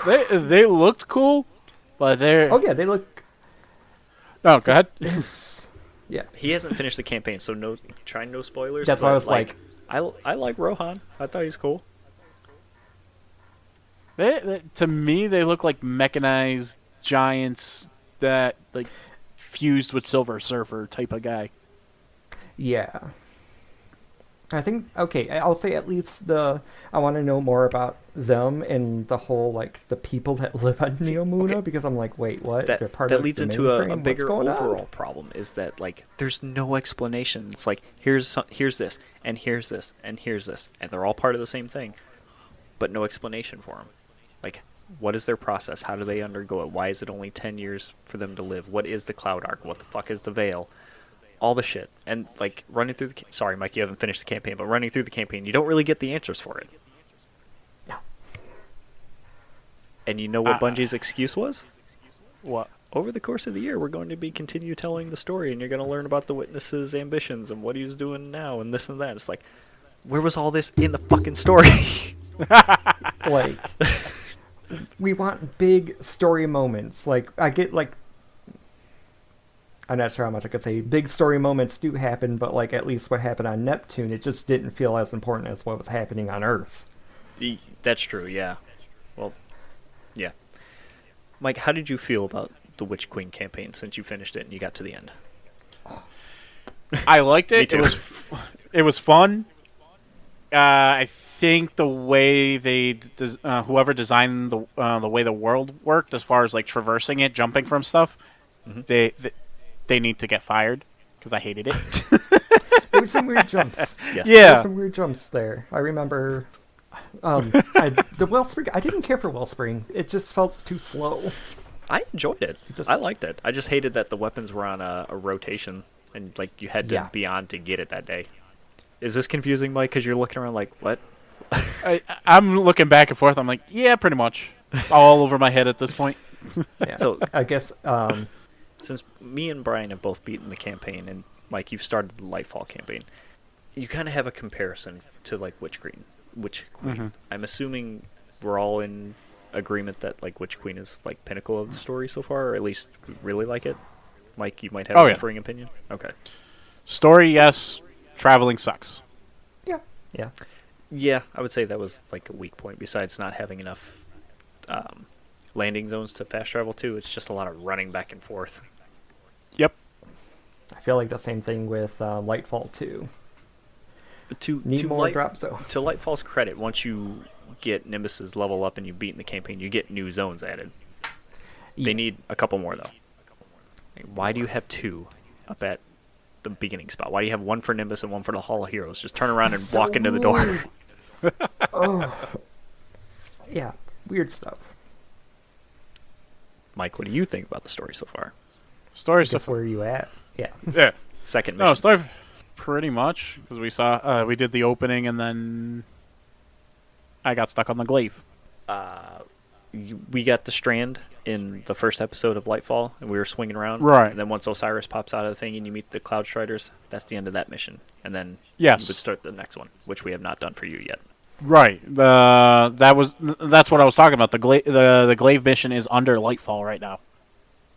They looked cool, but they're. Oh yeah, they look. No, go ahead. It's yeah. He hasn't finished the campaign, so no spoilers. That's why I but, was like, I like Rohan. I thought he was cool. To me, they look like mechanized giants that like fused with Silver Surfer type of guy. yeah. I think okay. I'll say at least I want to know more about them and the whole like the people that live on Neomuna okay. because I'm like, wait, what? That They're part that of leads the into a mainframe? bigger What's going overall on? problem is that like there's no explanation. It's like here's this and here's this and here's this and they're all part of the same thing, but no explanation for them. Like, what is their process? How do they undergo it? Why is it only 10 years for them to live? What is the Cloud Arc? What the fuck is the Veil? All the shit. And, like, running through the... Sorry, Mike, you haven't finished the campaign, but running through the campaign, you don't really get the answers for it. No. And you know what Bungie's excuse was? What? Over the course of the year, we're going to be continue telling the story, and you're going to learn about the Witness's ambitions and what he's doing now and this and that. It's like, where was all this in the fucking story? Like, we want big story moments. Like, I get, like, I'm not sure how much I could say. Big story moments do happen, but, like, at least what happened on Neptune, it just didn't feel as important as what was happening on Earth. That's true, yeah. Well, yeah. Mike, how did you feel about the Witch Queen campaign since you finished it and you got to the end? I liked Me it. too. It was fun. I think the way whoever designed the way the world worked, as far as like traversing it, jumping from stuff, Mhm. they need to get fired because I hated it. There were some weird jumps. Yes. There Yeah. were some weird jumps there. I remember the Wellspring. I didn't care for Wellspring. It just felt too slow. I enjoyed it. Just- I liked it. I just hated that the weapons were on a rotation and like you had to Yeah. be on to get it that day. Is this confusing, Mike? Because you're looking around like, what? I'm looking back and forth. I'm like, yeah, pretty much. It's all over my head at this point. Yeah. So- I guess Since me and Brian have both beaten the campaign and Mike, you've started the Lightfall campaign, you kind of have a comparison to like Witch Queen. Mhm. I'm assuming we're all in agreement that like Witch Queen is like pinnacle of the story so far, or at least really like it. Mike, you might have Oh, a yeah. differing opinion. Okay. Story, yes. Traveling sucks. yeah. Yeah, I would say that was like a weak point. Besides not having enough landing zones to fast travel to. It's just a lot of running back and forth. Yep. I feel like the same thing with Lightfall 2. But to Need to more drop zone. to Lightfall's credit, once you get Nimbus's level up and you've beaten the campaign, you get new zones added. Yeah. They need a couple more though. Like, why do you have two up at the beginning spot? Why do you have one for Nimbus and one for the Hall of Heroes? Just turn around and So walk into the door. weird. Oh. Yeah, weird stuff. Mike, what do you think about the story so far? Story Just stuff. where you at? Yeah. Yeah. Second mission. No, story pretty much because we saw we did the opening and then I got stuck on the glaive. We got the strand in the first episode of Lightfall, and we were swinging around. Right. And then once Osiris pops out of the thing and you meet the Cloud Striders, that's the end of that mission. And then Yes. you would start the next one, which we have not done for you yet. Right. That's what I was talking about. The glaive mission is under Lightfall right now.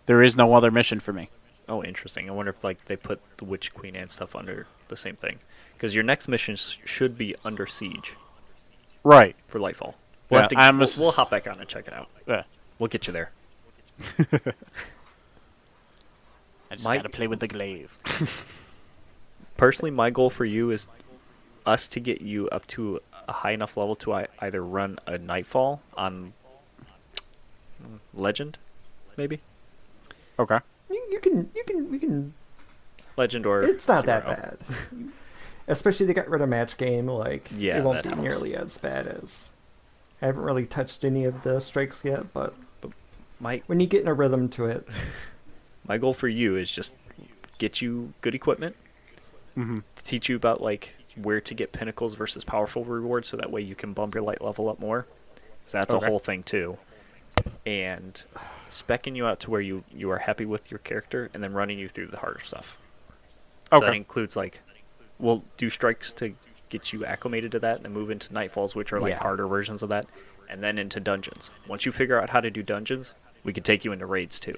There is no other mission for me. Oh, interesting. I wonder if like they put the Witch Queen and stuff under the same thing. Because your next mission should be Under Siege Right. for Lightfall. Yeah, We'll hop back on and check it out. Yeah. We'll get you there. I just Mike- gotta play with the glaive. Personally, my goal for you is us to get you up to a high enough level to either run a Nightfall on Legend, maybe Okay. We can. Legend or It's not that Hero. bad. Especially they got rid of match game. Like Yeah, it won't that be helps. nearly as bad as. I haven't really touched any of the strikes yet, but My when you get in a rhythm to it, my goal for you is just get you good equipment, Mm-hmm. teach you about like where to get pinnacles versus powerful rewards, so that way you can bump your light level up more. So that's Okay. a whole thing too. And specking you out to where you are happy with your character, and then running you through the harder stuff. So that Okay. includes like, we'll do strikes to get you acclimated to that, and then move into Nightfalls, which are like Yeah. harder versions of that, and then into dungeons. Once you figure out how to do dungeons, we can take you into raids too.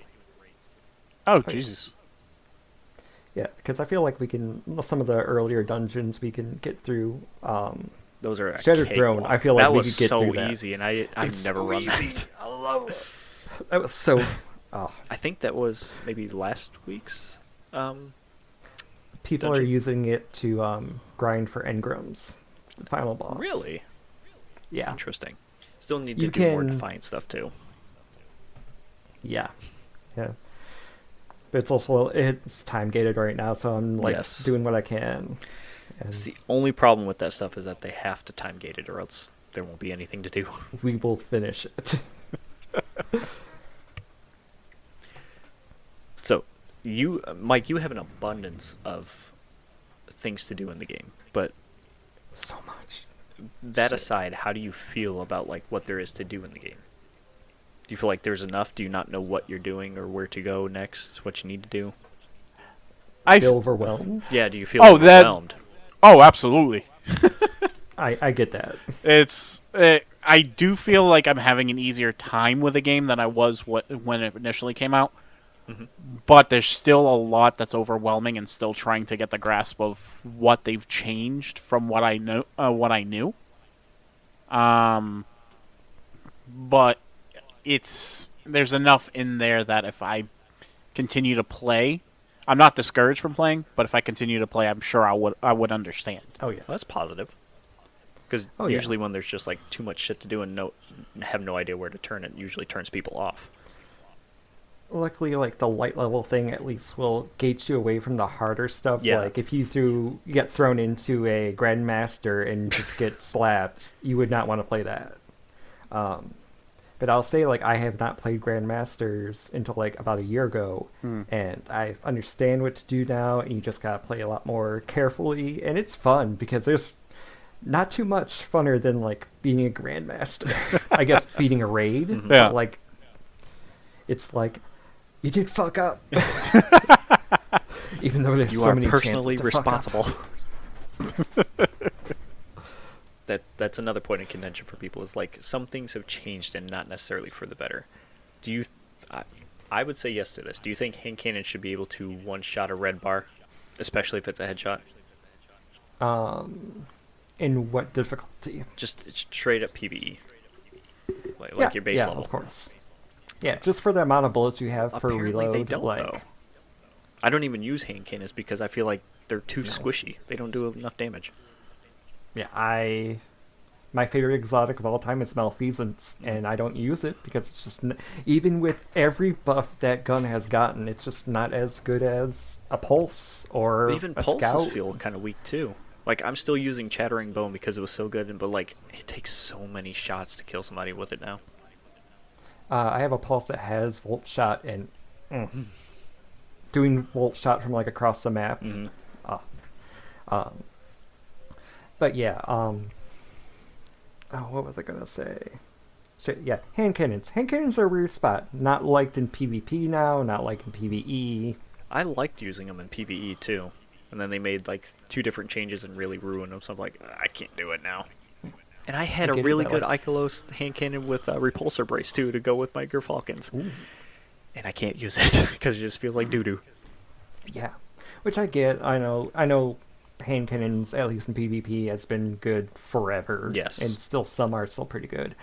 Oh Jesus. yeah, because I feel like we can some of the earlier dungeons we can get through. Those are a Shattered cakewalk. Throne, I feel like that we was could get so through that. easy, and I've It's never so run easy. that. I love it. That was so. Oh, I think that was maybe last week's. people Dungeon. are using it to grind for engrams, the final boss. Really Yeah. interesting. Still need to You do more can- Defiant stuff too. Yeah. Yeah. But it's time gated right now, so I'm like Yes. doing what I can. And It's the only problem with that stuff is that they have to time gate it, or else there won't be anything to do. we will finish it. So, Mike, you have an abundance of things to do in the game. But So much. that aside, how do you feel about like what there is to do in the game? Do you feel like there's enough? Do you not know what you're doing or where to go next? What you need to do? Feel overwhelmed. Yeah, do you feel Oh, overwhelmed? Oh, absolutely. I get that. I do feel like I'm having an easier time with the game than I was when it initially came out. Mhm. But there's still a lot that's overwhelming, and still trying to get the grasp of what they've changed from what I know, what I knew. But there's enough in there that if I continue to play, I'm not discouraged from playing. But if I continue to play, I'm sure I would understand. Oh yeah. Well, that's positive. Because Oh, yeah. usually when there's just like too much shit to do and have no idea where to turn, it usually turns people off. Luckily, like the light level thing at least will gate you away from the harder stuff. Yeah. Like if you get thrown into a grandmaster and just get slapped, you would not want to play that. But I'll say like I have not played grandmasters until like about a year ago, and I understand what to do now. And you just gotta play a lot more carefully, and it's fun because there's not too much funner than like beating a grandmaster. I guess beating a raid. Mhm. Yeah. But, like it's like you did fuck up. Even though there's You so are many personally chances to fuck up. responsible. That's another point of contention for people, is like some things have changed and not necessarily for the better. Do you? I would say yes to this. Do you think hand cannon should be able to one-shot a red bar, especially if it's a headshot? In what difficulty? Just it's straight up PvE, like Yeah, your base yeah, level. of course. Yeah, just for the amount of bullets you have per Apparently reload. they don't like, though. I don't even use hand cannons because I feel like they're too No. squishy. They don't do enough damage. Yeah, my favorite exotic of all time is malfeasance, and I don't use it because it's just even with every buff that gun has gotten, it's just not as good as a pulse or But even a pulses scout. feel kind of weak too. Like I'm still using Chattering Bone because it was so good, but like it takes so many shots to kill somebody with it now. I have a pulse that has volt shot, and doing volt shot from like across the map. Mm-hmm. Uh, but yeah, oh, what was I gonna say? Shit, yeah, hand cannons. Hand cannons are a weird spot. Not liked in PvP now. Not liked in PvE. I liked using them in PvE too, and then they made like 2 different changes and really ruined them. So I'm like, I can't do it now. And I had I a get it, really but, good like- Ikelos hand cannon with a repulsor brace too to go with my Gerfalcons, Ooh. and I can't use it because it just feels like doo doo. Yeah, which I get. I know. Hand cannons, at least in PvP, has been good forever. Yes. and still some are still pretty good.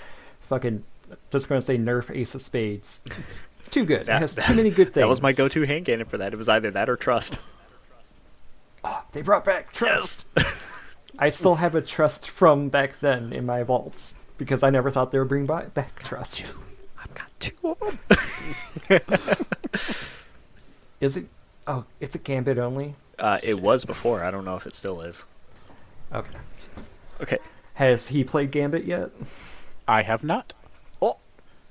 Fucking, just gonna say nerf Ace of Spades. It's too good. It has too many good things. That was my go-to hand cannon for that. It was either that or Trust. Oh, they brought back trust. Yes. I still have a trust from back then in my vaults because I never thought they would bring back trust. I've got 2 of them. Is it? Oh, it's a gambit only. It was before. I don't know if it still is. Okay. Okay. Has he played Gambit yet? I have not. Oh,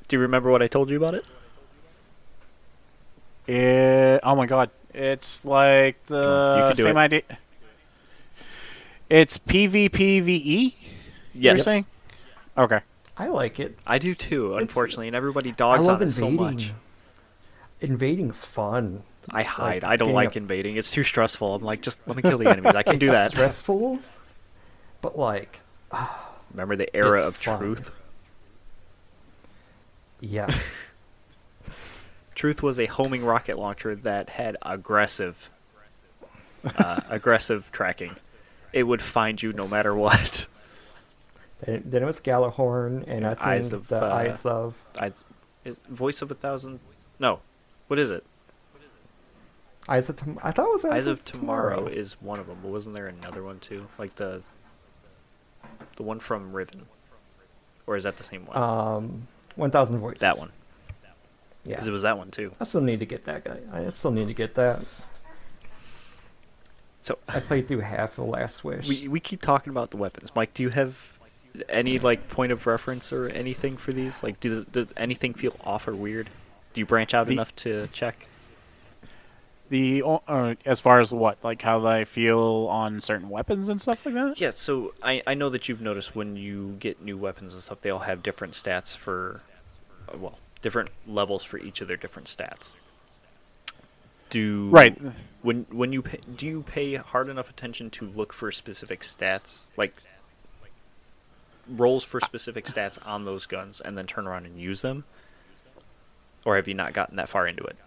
do you remember what I told you about it? Oh my god. It's like You the can do same it. idea. It's PvPvE? You're Yes, saying? Okay. I like it. I do too. It's- Unfortunately, and everybody I dogs love on it so invading. much. Invading's fun. I hide. Like, I don't getting like a- invading. It's too stressful. I'm like, just let me kill the enemies. I can do that. Stressful, but like, Remember the era It's of fun. truth? yeah. Truth was a homing rocket launcher that had aggressive tracking. It would find you no matter what. Then it was Galahorn, and I think Eyes of, the Eyes of Voice of a Thousand. No, what is it? I thought it was Eyes of Tomorrow is one of them, but wasn't there another one too? Like the one from Riven, or is that the same one? 1,000 Voices. That one, Yeah. because it was that one too. I still need to get that guy. I still need to get that. So I played through half of Last Wish. we keep talking about the weapons. Mike, do you have any like point of reference or anything for these? Like, does anything feel off or weird? Do you branch out enough to check? As far as what, like how I feel on certain weapons and stuff like that. Yeah, so I know that you've noticed when you get new weapons and stuff, they all have different stats for, different levels for each of their different stats. Right. When you do you pay hard enough attention to look for specific stats, like rolls for specific stats on those guns, and then turn around and use them, or have you not gotten that far into it?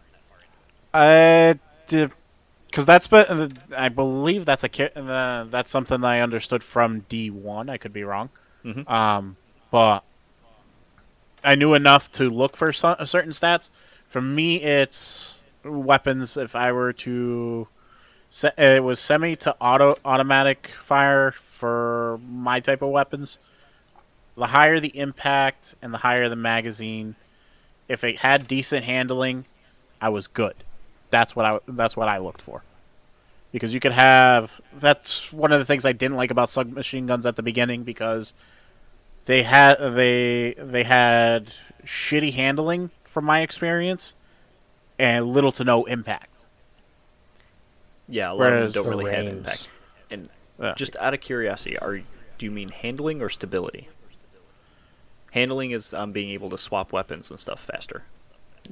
Because I believe that's that's something I understood from D1. I could be wrong. Mm-hmm. But I knew enough to look for certain stats. For me, it's weapons. If I were to, it was semi to automatic fire for my type of weapons. The higher the impact and the higher the magazine, if it had decent handling, I was good. That's what I looked for. Because you could have, that's one of the things I didn't like about submachine guns at the beginning, because they had shitty handling from my experience and little to no impact. Yeah, a lot Whereas of them don't the really have range. impact. And Yeah. just out of curiosity, do you mean handling or stability? Handling is being able to swap weapons and stuff faster,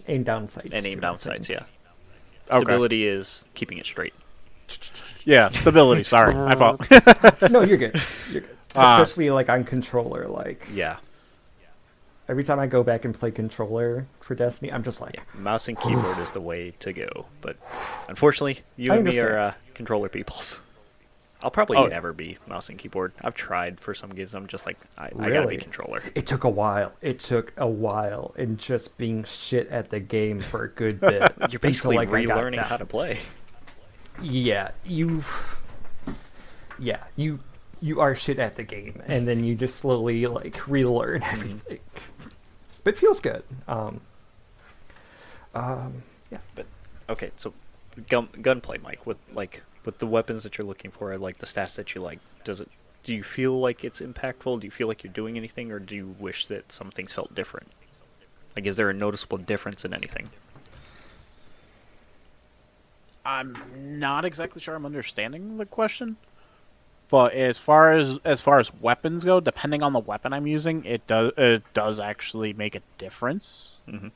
Aim down sights. and aim too, down I think. sights. Yeah, Okay. stability is keeping it straight. Yeah, stability. Sorry, I thought. No, you're good. You're good. Especially like on controller. Like Yeah, every time I go back and play controller for Destiny, I'm just like, mouse and keyboard is the way to go. But unfortunately, you I and me are understand. controller peoples. I'll probably Oh, yeah. never be mouse and keyboard. I've tried for some games. I'm just like, I gotta be Really? controller. It took a while. It took a while, and just being shit at the game for a good bit You're until basically like I got relearning how down. to play. Yeah, you are shit at the game, and then you just slowly like relearn everything. But it feels good. Yeah. But okay, so gunplay, Mike, with the weapons that you're looking for, like the stats that you like, do you feel like it's impactful? Do you feel like you're doing anything, or do you wish that some things felt different? Like, is there a noticeable difference in anything? I'm not exactly sure I'm understanding the question. But as far as weapons go, depending on the weapon I'm using, it does actually make a difference. Hmm.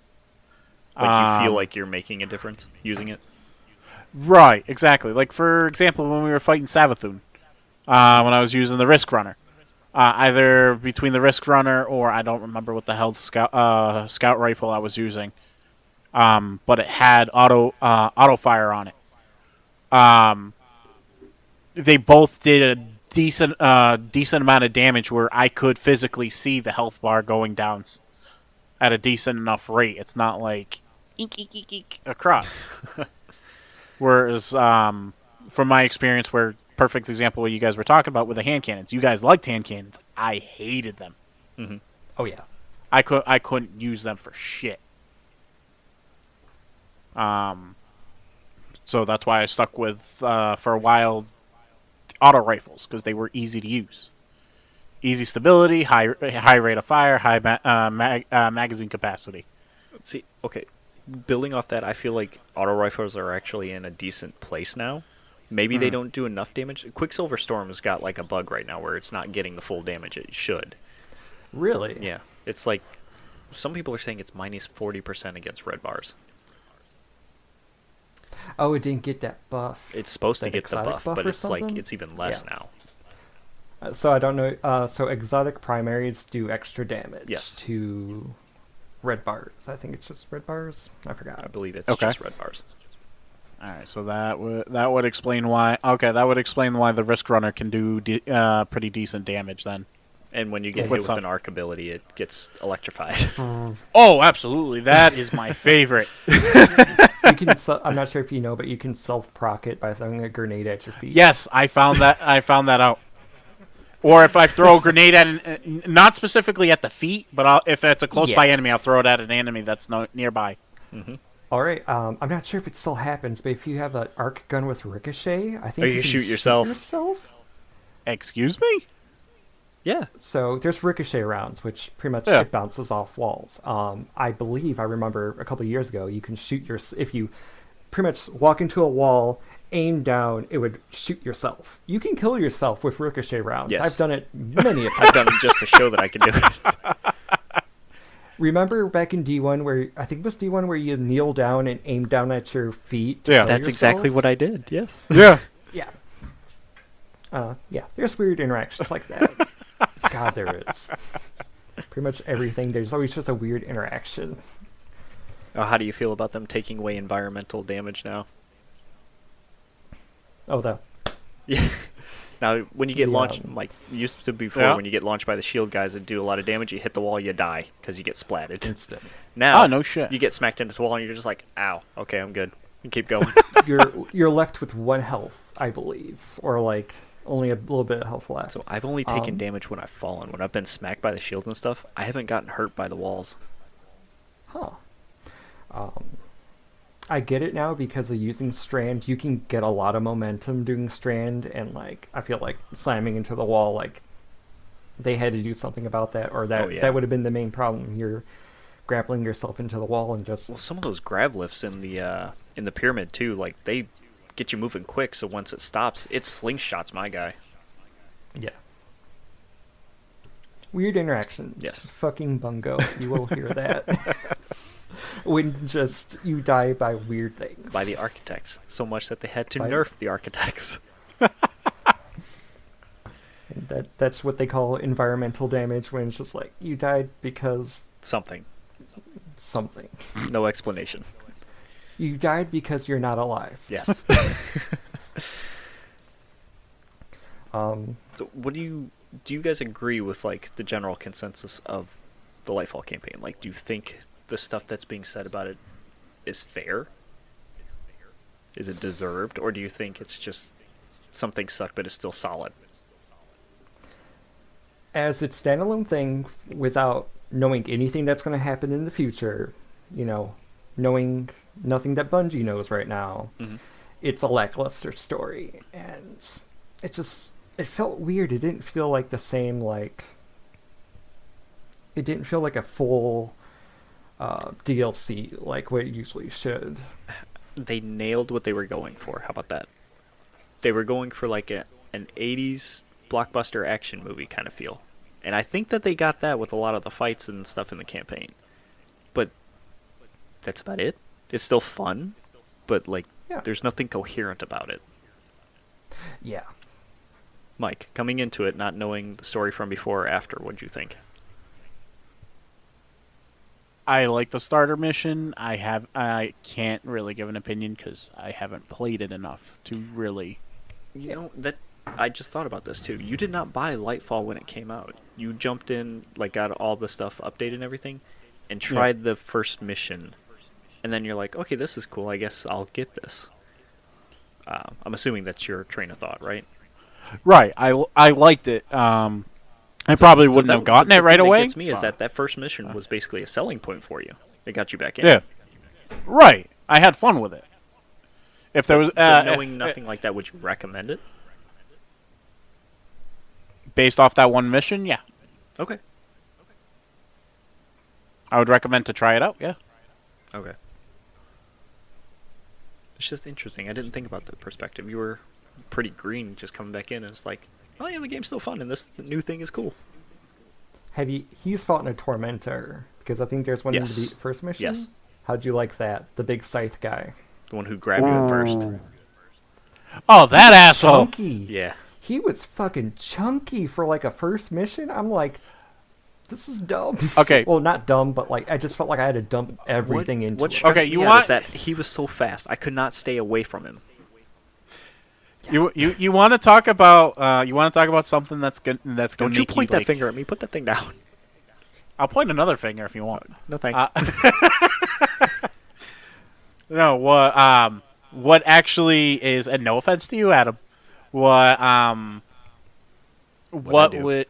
Like, you feel Um, like you're making a difference using it? right, exactly. Like for example, when we were fighting Savathun, when I was using the Risk Runner, either between the Risk Runner or I don't remember what the hell scout rifle I was using, but it had auto fire on it. Um, they both did a decent amount of damage where I could physically see the health bar going down at a decent enough rate. It's not like eek, eek, eek, eek, across. Whereas, from my experience, where perfect example what you guys were talking about with the hand cannons, you guys liked hand cannons. I hated them. Hmm. Oh yeah. I couldn't use them for shit. Um, so that's why I stuck with for a while auto rifles because they were easy to use. Easy stability, high rate of fire, high magazine capacity. See, okay, building off that, I feel like auto rifles are actually in a decent place now. Maybe they Mm. don't do enough damage. Quicksilver Storm's got like a bug right now where it's not getting the full damage it should. Really? Yeah, it's like some people are saying it's minus 40% against red bars. Oh, it didn't get that buff. It's supposed to That get the exotic buff, buff but or it's like something? it's even less Yeah. now. So I don't know. So exotic primaries do extra damage Yes. to red bars. I think it's just red bars. I I forgot. believe it's Okay. just red bars. All right, so that would explain why. Okay, that would explain why the Risk Runner can do pretty decent damage then. And when you get Yeah. hit With with some. an arc ability, it gets electrified. Oh, absolutely, that is my favorite. You can. I'm not sure if you know, but you can self-proc it by throwing a grenade at your feet. Yes, I found that. I found that out. Or if I throw a grenade at not specifically at the feet, but if it's a close by Yeah. enemy, I'll throw it at an enemy that's nearby. Hmm. All right. I'm not sure if it still happens, but if you have an arc gun with ricochet, I think Oh, you you can shoot yourself. yourself. Excuse me? Yeah. So there's ricochet rounds, which pretty much Yeah. it bounces off walls. I believe I remember a couple of years ago, you can shoot your if you pretty much walk into a wall, aim down, it would shoot yourself. You can kill yourself with ricochet rounds. Yes. I've done it many a I've times. done it just to show that I can do it. Remember back in D1 where I think it was D1 where you kneel down and aim down at your feet to Yeah. kill That's yourself? exactly what I did. Yes. Yeah. Yeah. Yeah, there's weird interactions like that. God, there is. Pretty much everything, there's always just a weird interaction. Oh, how do you feel about them taking away environmental damage now? Oh, the Yeah. Now, when you get The, launched, like used to before, Yeah. when you get launched by the shield guys that do a lot of damage, you hit the wall, you die because you get splatted. instant. Now, Oh, no shit. you get smacked into the wall, and you're just like, "Ow, okay, I'm good." You keep going. You're left with one health, I believe, or like only a little bit of health left. So I've only taken Um, damage when I've fallen. When I've been smacked by the shield and stuff, I haven't gotten hurt by the walls. Huh. I get it now because of using Strand. You can get a lot of momentum doing Strand, and like I feel like slamming into the wall, like they had to do something about that, or that Oh, yeah. that would have been the main problem. You're grappling yourself into the wall and just Well, some of those grab lifts in the pyramid too, like they get you moving quick. So once it stops, it slingshots my guy. yeah. Weird interactions. Yes. Fucking bungo. You will hear that. When just you die by weird things. By the architects, so much that they had to By- nerf the architects. And that's what they call environmental damage when it's just like you died because Something, something. no explanation. You died because you're not alive. Yes. So what do you guys agree with like the general consensus of the Lightfall campaign? Like, do you think the stuff that's being said about it is fair? Is it deserved, or do you think it's just something sucked but it's still solid? As its standalone thing, without knowing anything that's going to happen in the future, you know, knowing nothing that Bungie knows right now, Mm-hmm. it's a lackluster story, and it felt weird. It didn't feel like the same, like, it didn't feel like a full DLC like what it usually should. They nailed what they were going for. How about that? They were going for like an 80s blockbuster action movie kind of feel. And I think that they got that with a lot of the fights and stuff in the campaign. But that's about it. It's still fun, but like Yeah. there's nothing coherent about it. Yeah. Mike, coming into it, not knowing the story from before or after, what'd you think? I like the starter mission. I can't really give an opinion because I haven't played it enough to really. You know, that I just thought about this too. You did not buy Lightfall when it came out. You jumped in, like got all the stuff updated and everything, and tried the first mission. And then you're like, okay, this is cool. I guess I'll get this. I'm assuming that's your train of thought, right? Right. I liked it. I probably wouldn't have gotten it right The thing away. that gets me is that first mission was basically a selling point for you. It got you back in. Yeah. Right. I had fun with it. If there was But knowing nothing like that, would you recommend it? based off that one mission, yeah, Okay. I would recommend to try it out. Yeah. Okay. It's just interesting. I didn't think about the perspective. You were pretty green just coming back in, and it's like, oh yeah, the game's still fun, and this new thing is cool. He's fought in a Tormentor, because I think there's one Yes. in the first mission. Yes. How'd you like that? The big scythe guy. The one who grabbed you at first. Oh, that asshole! Chunky. Yeah. He was fucking chunky for like a first mission. I'm like, this is dumb. Okay. Well, not dumb, but like I just felt like I had to dump everything into what it. stressed Okay, me you out want- is that he was so fast. I could not stay away from him. You want to talk about something that's good that's going Don't to you make point you that like, finger at me. Put that thing down. I'll point another finger if you want. No thanks. No, what actually is, and no offense to you, Adam, what I do? would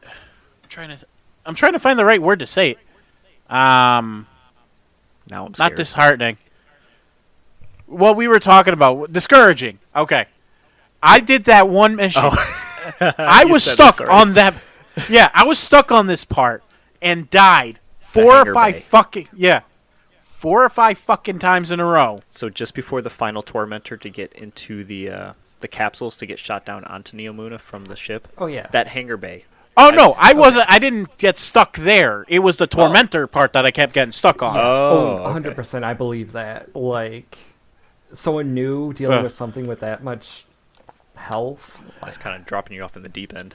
I'm trying to find the right word to say it. Now I'm scared. Not disheartening. What we were talking about, discouraging. Okay, I did that one mission. Oh. I You was said stuck this already. on that. Yeah, I was stuck on this part and died The 4 or hangar 5 bay. fucking 4 or 5 fucking times in a row. So just before the final tormentor to get into the capsules to get shot down onto Neomuna from the ship. Oh yeah. That hangar bay. Oh no, I wasn't. I didn't get stuck there. It was the tormentor part that I kept getting stuck on. Oh, 100%. I believe that. Like, someone new dealing Huh. with something with that much health. That's kind of dropping you off in the deep end.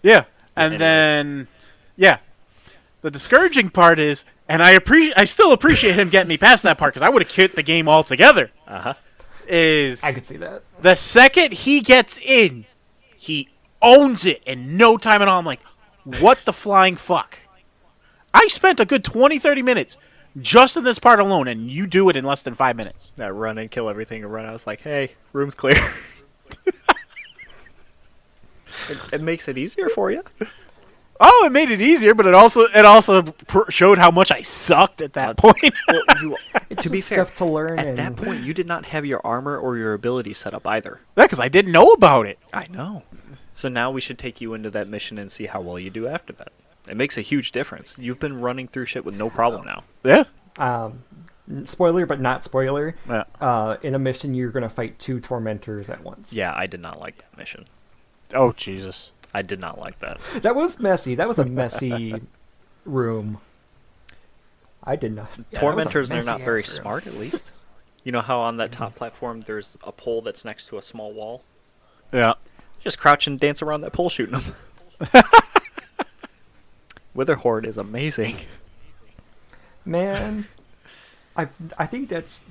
Yeah, and Anyway. then the discouraging part is, and I still appreciate him getting me past that part because I would have quit the game altogether. Uh-huh. Is I could see that. the second he gets in, he owns it in no time at all. I'm like, what the flying fuck? I spent a good 20-30 minutes just in this part alone, and you do it in less than 5 minutes. That run and kill everything and run. I was like, hey, room's clear. it makes it easier for you. Oh, it made it easier, but it also showed how much I sucked at that point. Well, you, It's to be just fair, stuff to learn. at and that point, you did not have your armor or your ability set up either. Yeah, because I didn't know about it. I know. So now we should take you into that mission and see how well you do after that. It makes a huge difference. You've been running through shit with no problem now. Yeah. Spoiler, but not spoiler. Yeah. In a mission, you're going to fight 2 tormentors at once. Yeah, I did not like that mission. Oh, Jesus. I did not like that. That was messy. That was a messy room. I did not. Yeah, that was a Tormentors are not messy very ass room. smart, at least. You know how on that top platform there's a pole that's next to a small wall? Yeah. Just crouch and dance around that pole shooting them. Witherhorde is amazing. Man, I think that's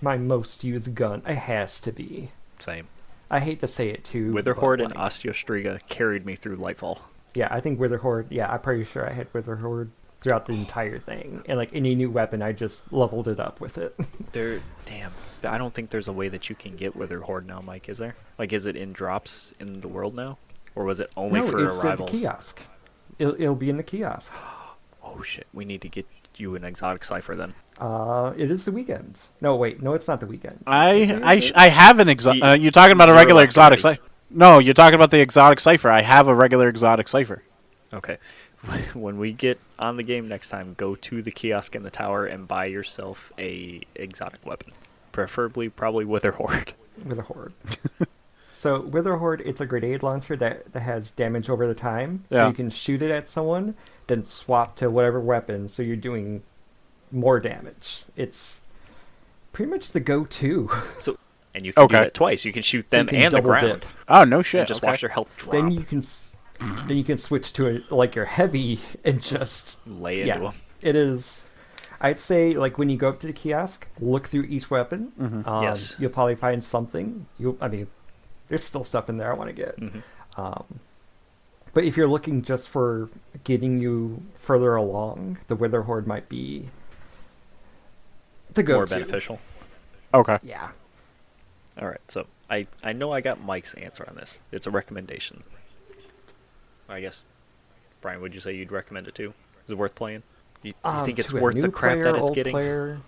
my most used gun. It has to be. Same. I hate to say it too. Witherhoard but, and Ostiostriga carried me through Lightfall. Yeah, I think Witherhoard. Yeah, I'm pretty sure I had Witherhoard throughout the entire thing, and like any new weapon, I just leveled it up with it. Damn. I don't think there's a way that you can get Witherhoard now, Mike. Is there? Like, is it in drops in the world now, or was it only No, for it's arrivals? at the kiosk. It'll be in the kiosk. Oh shit! We need to get you an exotic cipher then. It is the weekend. No, wait, no, it's not the weekend. I have an exotic. The You're talking about a regular Zerlak exotic already. cipher. No, you're talking about the exotic cipher. I have a regular exotic cipher. Okay. When we get on the game next time, go to the kiosk in the tower and buy yourself a exotic weapon, preferably probably Witherhoard. Witherhoard. So Witherhoard, it's a grenade launcher that has damage over the time. So Yeah. you can shoot it at someone, then swap to whatever weapon, so you're doing more damage. It's pretty much the go-to. So, and you can do Okay. that twice. You can shoot So you them can and the double ground, dip. Oh no shit! and just okay. watch their health drop. Then you can switch to like your heavy and just Lay into them. It is. I'd say like when you go up to the kiosk, look through each weapon. Yes. You'll probably find something. I mean, there's still stuff in there I want to get. But if you're looking just for getting you further along, the Witherhoard might be the go-to. More beneficial. Okay. Yeah. All right. So I know I got Mike's answer on this. It's a recommendation. I guess, Brian, would you say you'd recommend it too? Is it worth playing? You think it's To a worth the new crap player, that it's old getting? Player,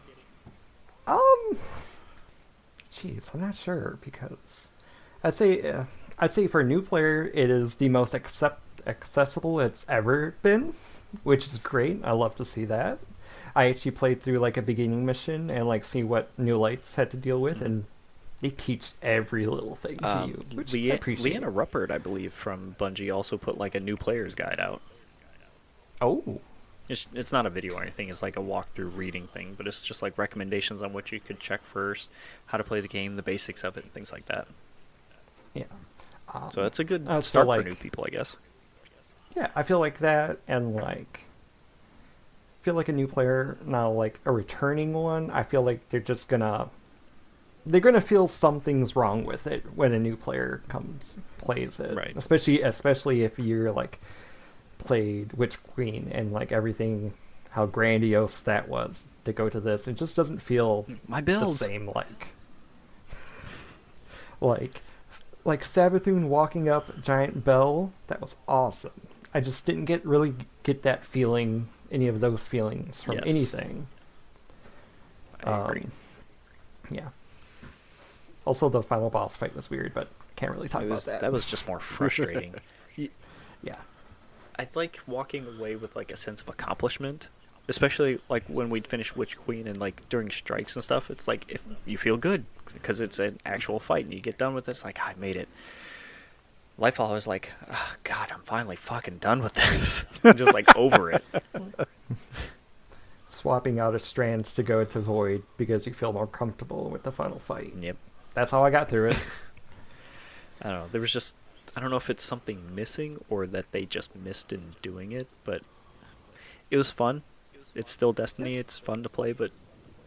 jeez, I'm not sure because I'd say for a new player, it is the most accessible it's ever been, which is great. I love to see that. I actually played through like a beginning mission and like see what new lights had to deal with, and they teach every little thing to you, which I appreciate. Leanna Ruppert, I believe, from Bungie, also put like a new player's guide out. Oh, It's not a video or anything. It's like a walkthrough reading thing, but it's just like recommendations on what you could check first, how to play the game, the basics of it, and things like that. yeah. So that's a good so, start like, for new people, I guess. Yeah, I feel like that, and like, feel like a new player, not like a returning one. I feel like they're gonna feel something's wrong with it when a new player plays it, Right. Especially if you're like played Witch Queen and like everything, how grandiose that was to go to this. It just doesn't feel My the builds. same like Sabathoon walking up Giant Bell. That was awesome. I just didn't really get that feeling, any of those feelings from Yes. anything. I agree. Yeah. Also, the final boss fight was weird, but can't really talk about that. That was just more frustrating. Yeah. I like walking away with like a sense of accomplishment, especially like when we'd finish Witch Queen and like during strikes and stuff. It's like if you feel good because it's an actual fight and you get done with it, it's like I made it. Lightfall, I was like, oh, God, I'm finally fucking done with this. I'm just like over it. Swapping out a strand to go to Void because you feel more comfortable with the final fight. Yep. That's how I got through it. I don't know. There was just, I don't know if it's something missing or that they just missed in doing it, but it was fun. It's still Destiny. It's fun to play, but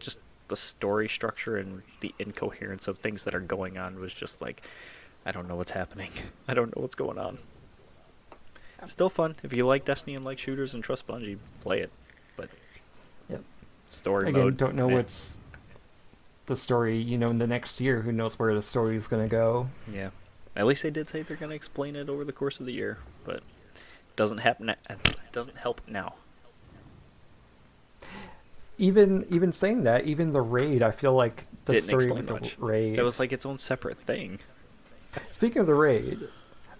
just the story structure and the incoherence of things that are going on was just like, I don't know what's happening. I don't know what's going on. Still fun. If you like Destiny and like shooters and trust Bungie, play it. But Yep. story Again, mode. don't know meh. what's the story, in the next year. Who knows where the story is going to go? Yeah. At least they did say they're going to explain it over the course of the year, but doesn't happen. It doesn't help now. Even saying that, even the raid, I feel like the Didn't story explain with the much. raid. It was like its own separate thing. Speaking of the raid,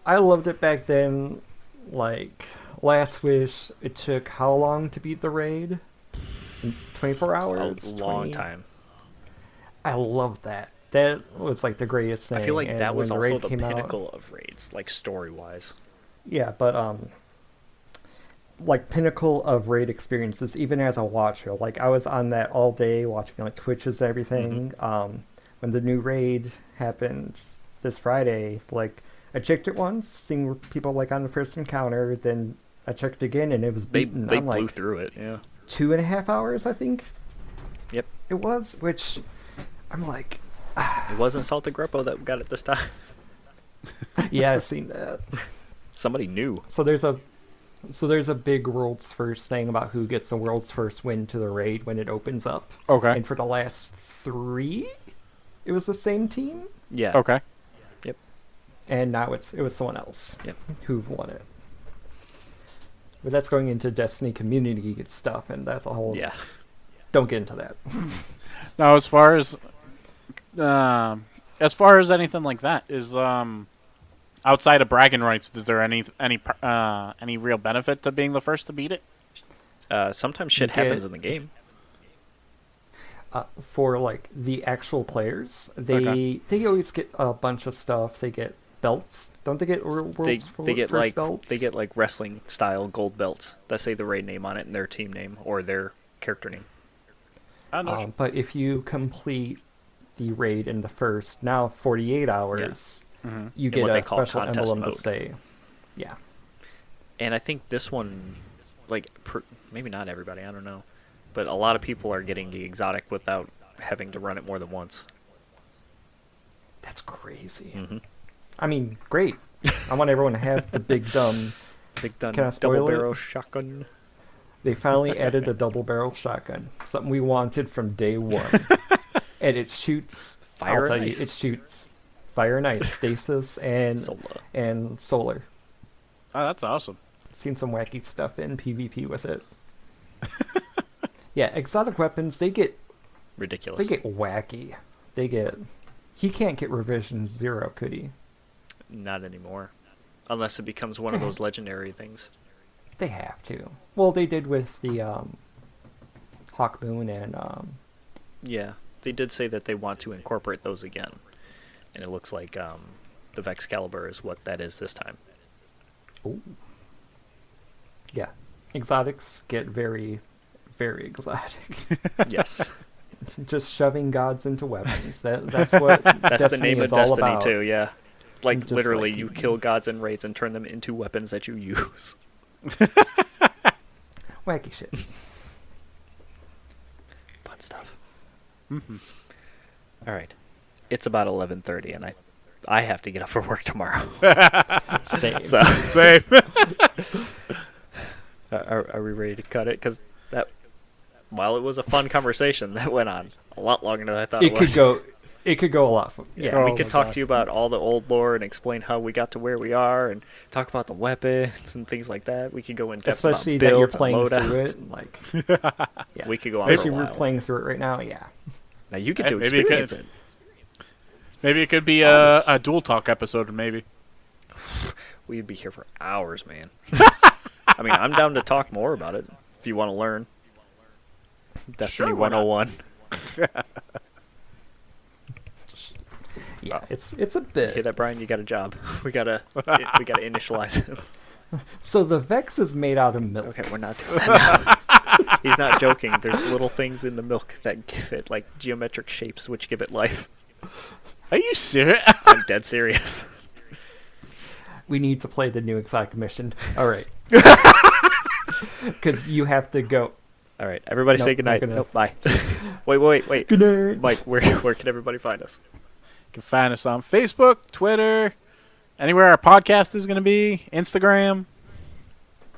I loved it back then. Like Last Wish, it took how long to beat the raid? 24 hours. A long 20? time. I love that. That was like the greatest thing. I feel like and that was when also raid the came out- pinnacle of raids, like story-wise. Yeah, but like pinnacle of raid experiences, even as a watcher. Like I was on that all day watching like Twitches and everything. When the new raid happened this Friday, like I checked it once, seeing where people like on the first encounter, then I checked again and it was They beaten. blew I'm like through it, yeah. 2.5 hours, I think Yep. it was, which I'm like, It wasn't Salted Greppo that got it this time. Yeah, I've seen that. Somebody knew. So there's a big world's first thing about who gets the world's first win to the raid when it opens up. Okay. And for the last 3, it was the same team, Yeah. Okay. Yep. and now it was someone else Yep. who won it. But that's going into Destiny community stuff, and that's a whole. Yeah. Don't get into that. Now, as far as anything like that is, outside of bragging rights, is there any real benefit to being the first to beat it? Sometimes shit You get- happens in the game. For like the actual players, they Okay. they always get a bunch of stuff. They get belts. Don't they get world's They get first like belts? they get like wrestling style gold belts that say the raid name on it and their team name or their character name. I don't know. But if you complete the raid in the first now 48 hours, Mhm. you In get what they a call special contest emblem mode. to say, yeah. And I think this one, like, maybe not everybody, I don't know, but a lot of people are getting the exotic without having to run it more than once. That's crazy. Mm-hmm. I mean, great. I want everyone to have the big dumb. Big done Can I spoil double it? barrel shotgun. They finally added a double barrel shotgun, something we wanted from day one. And it shoots Fire I'll tell and you, ice. it shoots fire and ice, stasis, and Sola. solar. Oh, that's awesome. Seen some wacky stuff in PvP with it. Yeah, exotic weapons, they get Ridiculous. wacky. He can't get revision 0, could he? Not anymore. Unless it becomes one of those legendary things. They have to. Well, they did with the Hawk Moon and Yeah. They did say that they want to incorporate those again. And it looks like the Vexcalibur is what that is this time. ooh. Yeah. Exotics get very, very exotic. Yes. Just shoving gods into weapons. That's what That's Destiny the name of is all Destiny about. too, yeah. Like Just literally like you you- kill gods and raids and turn them into weapons that you use. Wacky shit. Fun stuff. Mm-hmm. All right. It's about 11:30 and I have to get up for work tomorrow. Same. So Same. are we ready to cut it? Because that, while it was a fun conversation, that went on a lot longer than I thought it It would. could go a lot. Yeah, Oh we my could talk gosh. to you about all the old lore and explain how we got to where we are, and talk about the weapons and things like that. We could go in depth Especially about that you're builds and playing through loadouts. it. Like, yeah. We could go on for Especially a we're while. playing through it right now. Yeah. Now you get Hey, to maybe you experience could- it. Maybe it could be a dual talk episode. Maybe. We'd be here for hours, man. I mean, I'm down to talk more about it if you want to learn. Destiny Sure, why not? 101. Yeah. It's a bit. Hear that, Brian? You got a job. We gotta initialize him. So the Vex is made out of milk. Okay, we're not doing that. No. He's not joking. There's little things in the milk that give it like geometric shapes, which give it life. Are you serious? I'm dead serious. We need to play the new exotic mission. All right. Because you have to go. All right, everybody say Nope, goodnight. not gonna- Nope, bye. Wait. Good night. Mike, where can everybody find us? You can find us on Facebook, Twitter, anywhere our podcast is going to be, Instagram.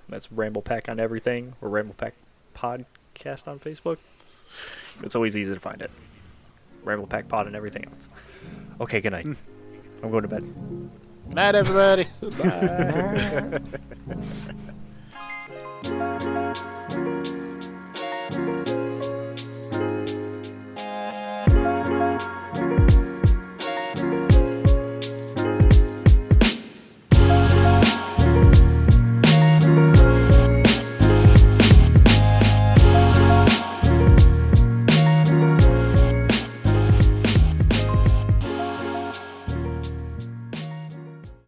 That's Ramble Pack on everything, or Ramble Pack Podcast on Facebook. It's always easy to find it. Ramble Pack Pod and everything else. Okay, good night. I'm going to bed. Good night, everybody. Bye.